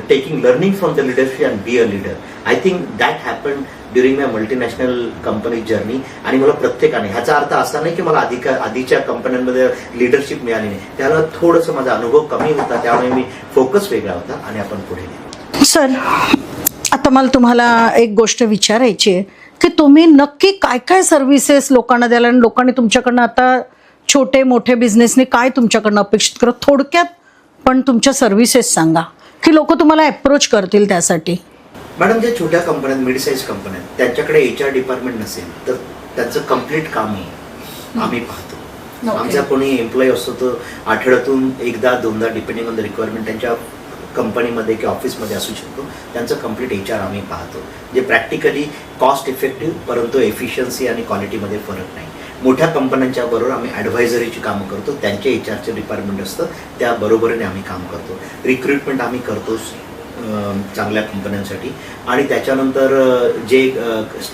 taking learning from the leadership and be a leader. I think that happen during my multinational company journey. आणि मला प्रत्येकाने, ह्याचा अर्थ असा नाही की मला आधीच्या कंपन्यांमध्ये लिडरशिप मिळाली नाही, त्याला थोडंसं माझा अनुभव कमी होता, त्यामुळे मी फोकस वेगळा होता आणि आपण पुढे गेलो. सर, आता मला तुम्हाला एक गोष्ट विचारायची आहे की तुम्ही नक्की काय काय सर्व्हिसेस लोकांना द्याल आणि लोकांनी तुमच्याकडनं आता छोटे मोठे बिझनेसने काय तुमच्याकडनं अपेक्षित करत, थोडक्यात पण तुमच्या सर्व्हिसेस सांगा की लोक तुम्हाला अप्रोच करतील त्यासाठी. मॅडम, जे छोट्या कंपन्या, मिड साईज कंपन्या आहेत, त्यांच्याकडे HR डिपार्टमेंट नसेल तर त्यांचं कम्प्लीट काम आम्ही पाहतो. आमचा कोणी एम्प्लॉई असतो तो आठवड्यातून एकदा दोनदा डिपेंडिंग ऑन द रिक्वायरमेंट त्यांच्या कंपनीमध्ये किंवा ऑफिसमध्ये असू शकतो, त्यांचं कम्प्लीट HR आम्ही पाहतो, जे प्रॅक्टिकली कॉस्ट इफेक्टिव्ह परंतु एफिशियन्सी आणि क्वालिटीमध्ये फरक नाही. मोठ्या कंपन्यांच्या बरोबर आम्ही ॲडव्हायझरीची कामं करतो, त्यांचे HRचे डिपार्टमेंट असतं, त्या बरोबरीने आम्ही काम करतो. रिक्रुटमेंट आम्ही करतोच चांगल्या कंपन्यांसाठी. आणि त्याच्यानंतर जे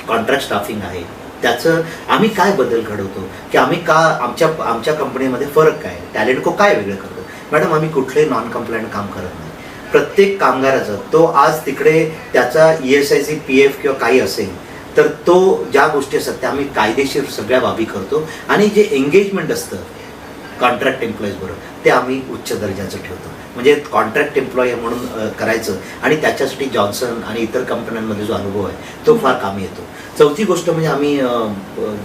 कॉन्ट्रॅक्ट स्टाफिंग आहे त्याचं आम्ही काय बदल घडवतो की आम्ही का आमच्या कंपनीमध्ये फरक काय, टॅलेंट को काय वेगळं करतो. मॅडम, आम्ही कुठलंही नॉन कम्प्लायंट काम करत नाही. प्रत्येक कामगाराचं तो आज तिकडे त्याचा ESIC PF किंवा काही असेल तर तो ज्या गोष्टी असतात त्या आम्ही कायदेशीर सगळ्या बाबी करतो. आणि जे एंगेजमेंट असतं कॉन्ट्रॅक्ट एम्प्लॉईज बरोबर ते आम्ही उच्च दर्जाचं ठेवतो. म्हणजे कॉन्ट्रॅक्ट एम्प्लॉई म्हणून करायचं आणि त्याच्यासाठी जॉन्सन आणि इतर कंपन्यांमध्ये जो अनुभव आहे तो फार कामी येतो. चौथी गोष्ट म्हणजे आम्ही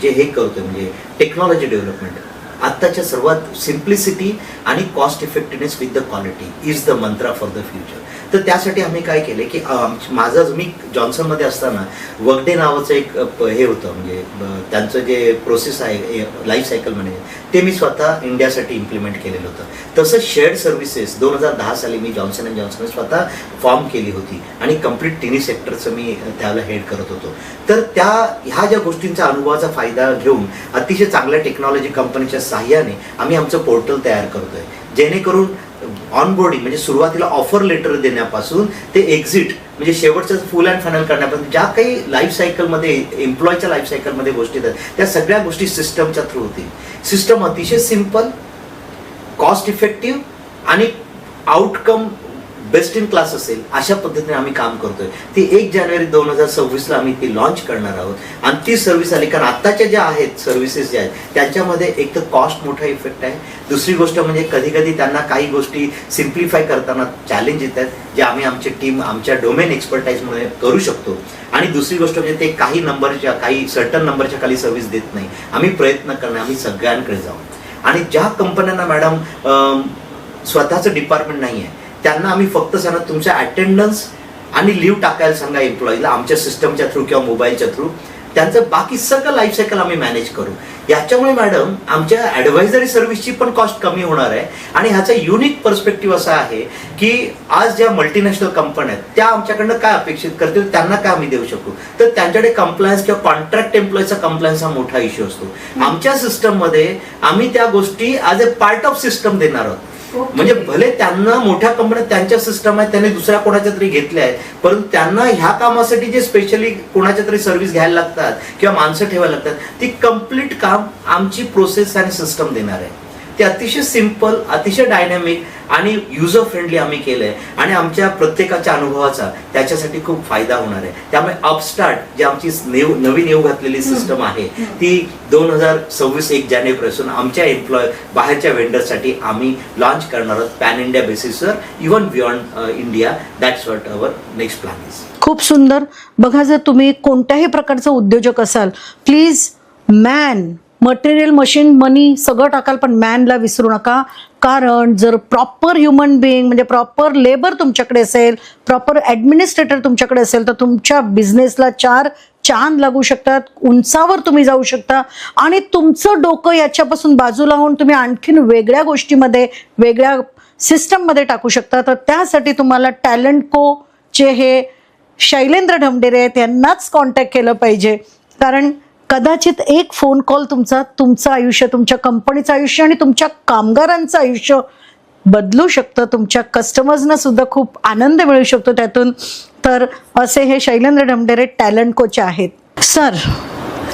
जे हे करतोय म्हणजे टेक्नॉलॉजी डेव्हलपमेंट. आत्ताच्या सर्वात सिम्प्लिसिटी आणि cost effectiveness with the quality is the Mantra for the future. तर त्यासाठी आम्ही काय केलं की माझं मी जॉन्सनमध्ये असताना वर्कडे नावाचं एक हे होतं, म्हणजे त्यांचं जे प्रोसेस आहे लाईफ सायकल मॅनेजमेंट ते मी स्वतः इंडियासाठी इम्प्लिमेंट केलेलं होतं. तसं शेअर्ड सर्व्हिसेस 2010 साली मी जॉन्सन अँड जॉन्सन स्वतः फॉर्म केली होती आणि कम्प्लीट तिन्ही सेक्टरचं मी त्यावेळेला हेड करत होतो. तर ह्या ज्या गोष्टींचा अनुभवाचा फायदा घेऊन अतिशय चांगल्या टेक्नॉलॉजी कंपनीच्या सहाय्याने आम्ही आमचं पोर्टल तयार करतोय, जेणेकरून ऑनबोर्डिंग म्हणजे सुरुवातीला ऑफर लेटर देण्यापासून ते एक्झिट म्हणजे शेवटचं फुल अँड फायनल करण्यापासून ज्या काही लाईफ सायकलमध्ये एम्प्लॉयच्या लाईफ सायकलमध्ये गोष्टी आहेत त्या सगळ्या गोष्टी सिस्टमच्या थ्रू होतील. सिस्टम अतिशय सिम्पल, कॉस्ट इफेक्टिव्ह आणि आउटकम बेस्ट इन क्लास असेल अशा पद्धतीने आम्ही काम करतोय. ती 1 जानेवारी 2026 आम्ही ती लॉन्च करणार आहोत. आणि ती सर्व्हिस आली, कारण आत्ताच्या ज्या आहेत सर्व्हिसेस ज्या आहेत त्याच्यामध्ये एक तर कॉस्ट मोठा इफेक्ट आहे. दुसरी गोष्ट म्हणजे कधी कधी त्यांना काही गोष्टी सिम्प्लिफाय करताना चॅलेंज येतात, जे आम्ही आमची टीम आमच्या डोमेन एक्सपर्टाईजमुळे करू शकतो. आणि दुसरी गोष्ट म्हणजे ते काही सर्टन नंबरच्या खाली सर्व्हिस देत नाही. आम्ही प्रयत्न करणार, आम्ही सगळ्यांकडे जाऊ. आणि ज्या कंपन्यांना मॅडम स्वतःचं डिपार्टमेंट नाही आहे त्यांना आम्ही फक्त सांगा तुमच्या अटेंडन्स आणि लिव्ह टाकायला सांगा एम्प्लॉईला आमच्या सिस्टमच्या थ्रू किंवा मोबाईलच्या थ्रू. त्यांचं बाकी सगळं लाईफ सायकल आम्ही मॅनेज करू. याच्यामुळे मॅडम आमच्या ॲडव्हायझरी सर्व्हिसची पण कॉस्ट कमी होणार आहे. आणि ह्याचा युनिक पर्स्पेक्टिव्ह असा आहे की आज ज्या मल्टीनॅशनल कंपन्या आहेत त्या आमच्याकडनं काय अपेक्षित करतील, त्यांना काय आम्ही देऊ शकू. तर त्यांच्याकडे कंप्लायन्स किंवा कॉन्ट्रॅक्ट एम्प्लॉईचा कंप्लायन्स हा मोठा इश्यू असतो. आमच्या सिस्टममध्ये आम्ही त्या गोष्टी as a part of system देणार आहोत. म्हणजे भले त्यांना मोठ्या कंपन्या त्यांच्या सिस्टम आहेत, त्यांनी दुसऱ्या कोणाच्या तरी घेतल्या आहेत, परंतु त्यांना ह्या कामासाठी जे स्पेशली कोणाच्या तरी सर्व्हिस घ्यायला लागतात किंवा माणसं ठेवायला लागतात ती कम्प्लीट काम आमची प्रोसेस आणि सिस्टम देणार आहे. ते अतिशय सिम्पल, अतिशय डायनॅमिक आणि युजर फ्रेंडली आम्ही केलंय. आणि आमच्या प्रत्येकाच्या अनुभवाचा त्याच्यासाठी खूप फायदा होणार आहे. त्यामुळे अपस्टार्ट जी आमची नवीन येऊ घातलेली सिस्टम आहे ती 2026 1 जानेवारीपासून आमच्या एम्प्लॉय बाहेरच्या वेंडरसाठी आम्ही लॉन्च करणार आहोत पॅन इंडिया बेसिसवर, even beyond India. That's what our next plan is. खूप सुंदर. बघा, जर तुम्ही कोणत्याही प्रकारचा उद्योजक असाल, प्लीज मटेरियल, मशीन, मनी सगळं टाकाल पण मॅनला विसरू नका. कारण जर प्रॉपर ह्युमन बिईंग म्हणजे प्रॉपर लेबर तुमच्याकडे असेल, प्रॉपर ॲडमिनिस्ट्रेटर तुमच्याकडे असेल तर तुमच्या बिझनेसला 4 चांद लागू शकतात, उंचावर तुम्ही जाऊ शकता. आणि तुमचं डोकं याच्यापासून बाजूला होऊन तुम्ही आणखीन वेगळ्या गोष्टीमध्ये, वेगळ्या सिस्टममध्ये टाकू शकता. तर त्यासाठी तुम्हाला टॅलेंट कोचे हे शैलेंद्र ढमढेरे आहेत, यांनाच कॉन्टॅक्ट केलं पाहिजे. कारण कदाचित एक फोन कॉल तुमचं आयुष्य, तुमच्या कंपनीचं आयुष्य आणि तुमच्या कामगारांचं आयुष्य बदलू शकतं, तुमच्या कस्टमर्सना सुद्धा खूप आनंद मिळू शकतो त्यातून. तर असे हे शैलेंद्र ढमढेरे टॅलेंट कोच आहेत. सर,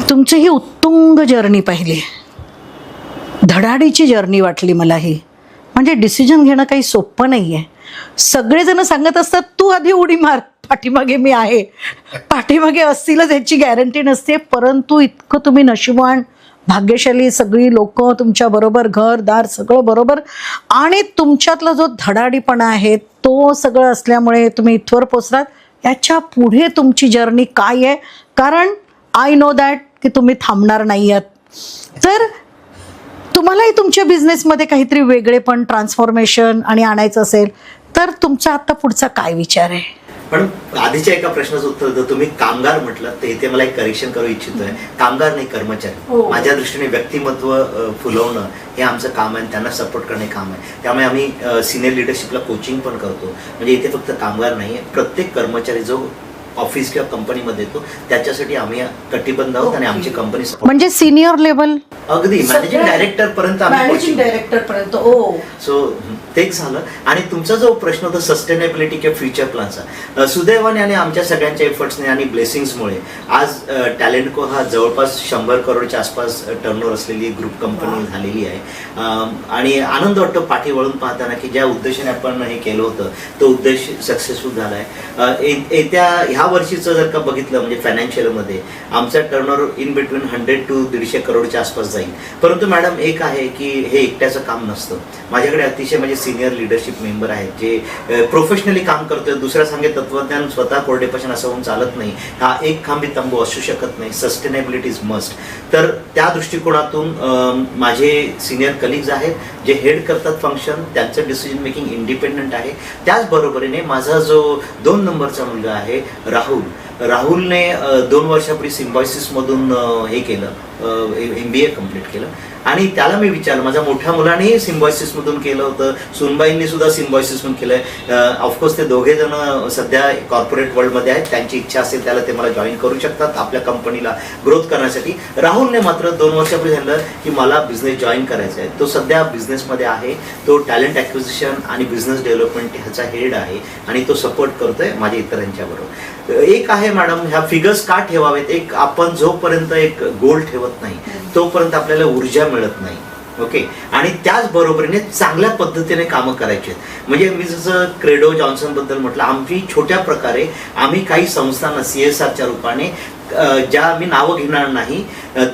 तुमची ही उत्तुंग जर्नी पाहिली, धडाडीची जर्नी वाटली मला ही. म्हणजे डिसिजन घेणं काही सोपं नाही आहे. सगळेजण सांगत असतात तू आधी उडी मार, पाठीमागे मी आहे. पाठीमागे असतीलच याची गॅरंटी नसते, परंतु इतकं तुम्ही नशिबवान, भाग्यशाली, सगळी लोक तुमच्या बरोबर, घरदार सगळं बरोबर, आणि तुमच्यातला जो धडाडीपणा आहे तो सगळं असल्यामुळे तुम्ही इथवर पोचलात. याच्या पुढे तुमची जर्नी काय आहे, कारण आय नो दॅट की तुम्ही थांबणार नाही आहात. तर तुम्हालाही तुमच्या बिझनेसमध्ये काहीतरी वेगळेपण, ट्रान्सफॉर्मेशन आणि आणायचं असेल तर तुमचा आता पुढचा काय विचार आहे? पण आधीच्या एका प्रश्नाचं उत्तर होतं, तुम्ही कामगार म्हटलं तर इथे मला एक करेक्शन करू इच्छितोय. कामगार नाही, कर्मचारी. माझ्या दृष्टीने व्यक्तिमत्व फुलवणं हे आमचं काम आहे, त्यांना सपोर्ट करणे काम आहे. त्यामुळे आम्ही सिनियर लिडरशिपला कोचिंग पण करतो. म्हणजे इथे फक्त कामगार नाही आहे, प्रत्येक कर्मचारी जो ऑफिस किंवा कंपनीमध्ये येतो त्याच्यासाठी आम्ही कटिबद्ध आहोत आणि आमची कंपनी म्हणजे सिनियर लेवल अगदी मॅनेजिंग डायरेक्टर पर्यंत मॅनेजिंग डायरेक्टर पर्यंत. सो तेच झालं. आणि तुमचा जो प्रश्न होता सस्टेनेबिलिटी किंवा फ्युचर प्लॅनचा, सुदैवाने आणि आमच्या सगळ्यांच्या एफर्ट्सने आणि ब्लेसिंग्समुळे आज टॅलेंटको हा जवळपास 100 करोडच्या आसपास टर्नओव्हर असलेली ग्रुप कंपनी झालेली आहे. आणि आनंद वाटतो पाठी वळून पाहताना की ज्या उद्देशाने आपण हे केलं होतं तो उद्देश सक्सेसफुल झाला आहे. येत्या ह्या वर्षीचं जर का बघितलं म्हणजे फायनान्शियलमध्ये आमचा टर्नओव्हर इन बिटवीन 100 to 150 करोडच्या आसपास जाईल. परंतु मॅडम एक आहे की हे एकट्याचं काम नसतं. माझ्याकडे अतिशय म्हणजे सिनियर लिडरशिप मेंबर आहेत जे प्रोफेशनली काम करतोय. दुसऱ्या सांगे तत्वज्ञान स्वतः कोरडेपासून असं होऊन चालत नाही. हा एक खांबी तंबू असू शकत नाही. Sustainability is must. तर त्या दृष्टिकोनातून माझे सिनियर कलिग्ज आहेत जे हेड करतात फंक्शन, त्यांचं डिसिजन मेकिंग इंडिपेंडंट आहे. त्याचबरोबरीने माझा जो 2 नंबरचा मुलगा आहे राहुलने 2 वर्षापूर्वी सिम्बॉयसिसमधून हे केलं, MBA कम्प्लीट केलं. आणि त्याला मी विचारलं, माझ्या मोठ्या मुलानेही सिम्बॉयसिसमधून केलं होतं, सुनबाईंनी सुद्धा सिम्बॉयसिसमधून केलंय. ऑफकोर्स ते दोघे जण सध्या कॉर्पोरेट वर्ल्डमध्ये आहेत. त्यांची इच्छा असेल त्याला ते मला जॉईन करू शकतात आपल्या कंपनीला ग्रोथ करण्यासाठी. राहुलने मात्र 2 वर्षापूर्वी झालं की मला बिझनेस जॉईन करायचा आहे. तो सध्या बिझनेसमध्ये आहे. तो टॅलेंट ॲक्विजिशन आणि बिझनेस डेव्हलपमेंट ह्याचा हेड आहे आणि तो सपोर्ट करतोय माझ्या इतरांच्या बरोबर. एक आहे मॅडम, ह्या फिगर्स का ठेवावेत, एक आपण जोपर्यंत एक गोल ठेवत नाही तोपर्यंत आपल्याला ऊर्जा मिळत नाही. ओके. आणि त्याच बरोबरीने चांगल्या पद्धतीने कामं करायची आहेत. म्हणजे मी जसं क्रेडो जॉन्सन बद्दल म्हटलं, आमची छोट्या प्रकारे आम्ही काही संस्थांना CSRच्या रूपाने, ज्या मी नावं घेणार नाही,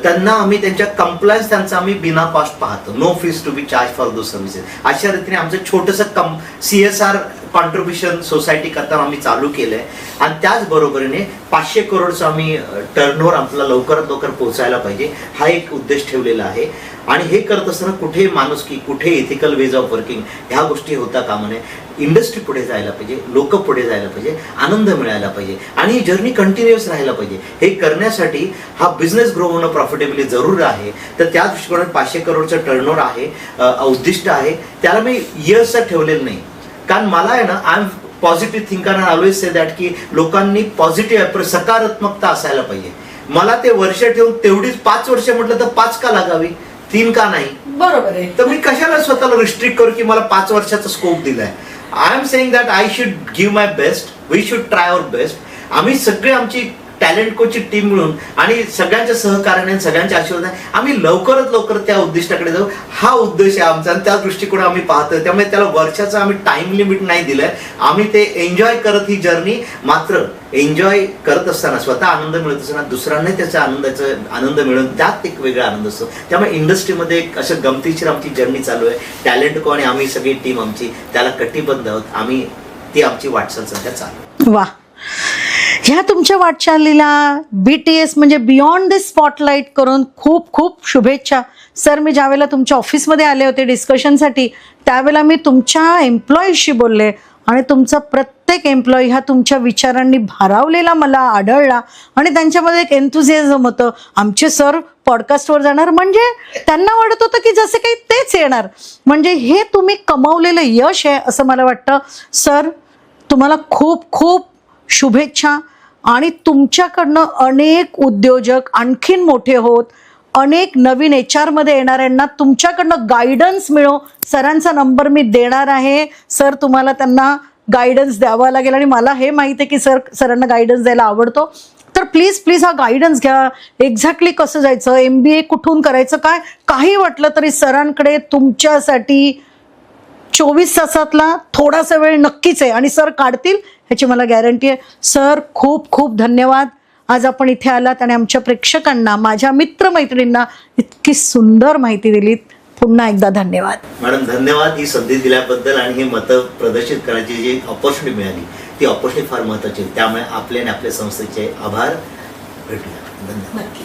त्यांना आम्ही त्यांच्या कंप्लायन्स त्यांचा आम्ही बिना कॉस्ट पाहतो. No fees to be charge for those services. अशा रीतीने आमचं छोटंसं CSR कॉन्ट्रीब्युशन सोसायटी करताना आम्ही चालू केलंय. आणि त्याचबरोबरीने 500 करोडचं आम्ही टर्नओव्हर आपल्याला लवकरात लवकर पोहोचायला पाहिजे हा एक उद्देश ठेवलेला आहे. आणि हे करत असताना कुठे माणुसकी, कुठे इथिकल वेज ऑफ वर्किंग ह्या गोष्टी होता कामा नये. इंडस्ट्री पुढे जायला पाहिजे, लोक पुढे जायला पाहिजे, आनंद मिळायला पाहिजे आणि ही जर्नी कंटिन्युअस राहायला पाहिजे. हे करण्यासाठी हा बिझनेस ग्रो होणं प्रॉफिटेबली जरूर आहे. तर त्या दृष्टिकोनात 500 करोडचं टर्नओव्हर आहे, उद्दिष्ट आहे. त्याला मी इयर्सचं ठेवलेलं नाही, कारण मला आहे ना, I am positive thinker and always say that की लोकांनी पॉझिटिव्ह सकारात्मकता असायला पाहिजे. मला ते वर्ष ठेवून तेवढीच 5 वर्ष म्हटलं तर 5 का लागावी, 3 का नाही? बरोबर आहे. तर मी कशाला स्वतःला रिस्ट्रिक्ट करू की मला 5 वर्षाचा स्कोप दिलाय. I am saying that I should give my best, we should try our best. आम्ही सगळे आमची टॅलेंटकोची टीम मिळून आणि सगळ्यांच्या सहकार्याने, सगळ्यांच्या आशीर्वादाने आम्ही लवकरात लवकर त्या उद्दिष्टाकडे जाऊ. हा उद्देश आहे आमचा आणि त्या दृष्टिकोन आम्ही पाहतोय. त्यामुळे त्याला वर्षाचा आम्ही टाइम लिमिट नाही दिलंय. आम्ही ते एन्जॉय करत ही जर्नी, मात्र एन्जॉय करत असताना स्वतः आनंद मिळत असताना दुसऱ्यांनाही त्याचा आनंद मिळून त्यात एक वेगळा आनंद असतो. त्यामुळे इंडस्ट्रीमध्ये एक असं गमतीशीर आमची जर्नी चालू आहे. टॅलेंटको आणि आम्ही सगळी टीम आमची त्याला कटिबद्ध आहोत. आम्ही ती आमची वाटचाल सध्या चालू. वा, ह्या तुमच्या वाटचालीला BTS म्हणजे बियॉन्ड द स्पॉटलाईट करून खूप खूप शुभेच्छा. सर, मी ज्यावेळेला तुमच्या ऑफिसमध्ये आले होते डिस्कशनसाठी त्यावेळेला मी तुमच्या एम्प्लॉईजशी बोलले आणि तुमचा प्रत्येक एम्प्लॉई हा तुमच्या विचारांनी भारावलेला मला आढळला आणि त्यांच्यामध्ये एक एन्थुझियाझम होतं. आमचे सर पॉडकास्टवर जाणार म्हणजे त्यांना वाटत होतं की जसे काही तेच येणार. म्हणजे हे तुम्ही कमावलेलं यश आहे असं मला वाटतं. सर, तुम्हाला खूप खूप शुभेच्छा आणि तुमच्याकडनं अनेक उद्योजक आणखीन मोठे होत, अनेक नवीन HR मध्ये येणाऱ्यांना तुमच्याकडनं गायडन्स मिळो. सरांचा नंबर मी देणार आहे. सर तुम्हाला त्यांना गायडन्स द्यावा लागेल आणि मला हे माहिती आहे की सरांना गायडन्स द्यायला आवडतो. तर प्लीज हा गायडन्स घ्या. एक्झॅक्टली कसं जायचं, MBA कुठून करायचं, काय काही वाटलं तरी सरांकडे तुमच्यासाठी 24 तासातला थोडासा वेळ नक्कीच आहे आणि सर काढतील ह्याची मला गॅरंटी आहे. सर खूप खूप धन्यवाद. आज आपण इथे आलात आणि आमच्या प्रेक्षकांना, माझ्या मित्रमैत्रिणींना इतकी सुंदर माहिती दिलीत. पुन्हा एकदा धन्यवाद. मॅडम धन्यवाद ही संधी दिल्याबद्दल आणि हे मतं प्रदर्शित करायची जी ऑपॉर्च्युनिटी मिळाली ती ऑपॉर्च्युनिटी फार महत्त्वाची आहे. त्यामुळे आपले आणि आपल्या संस्थेचे आभार. भेटूया. धन्यवाद. नक्की.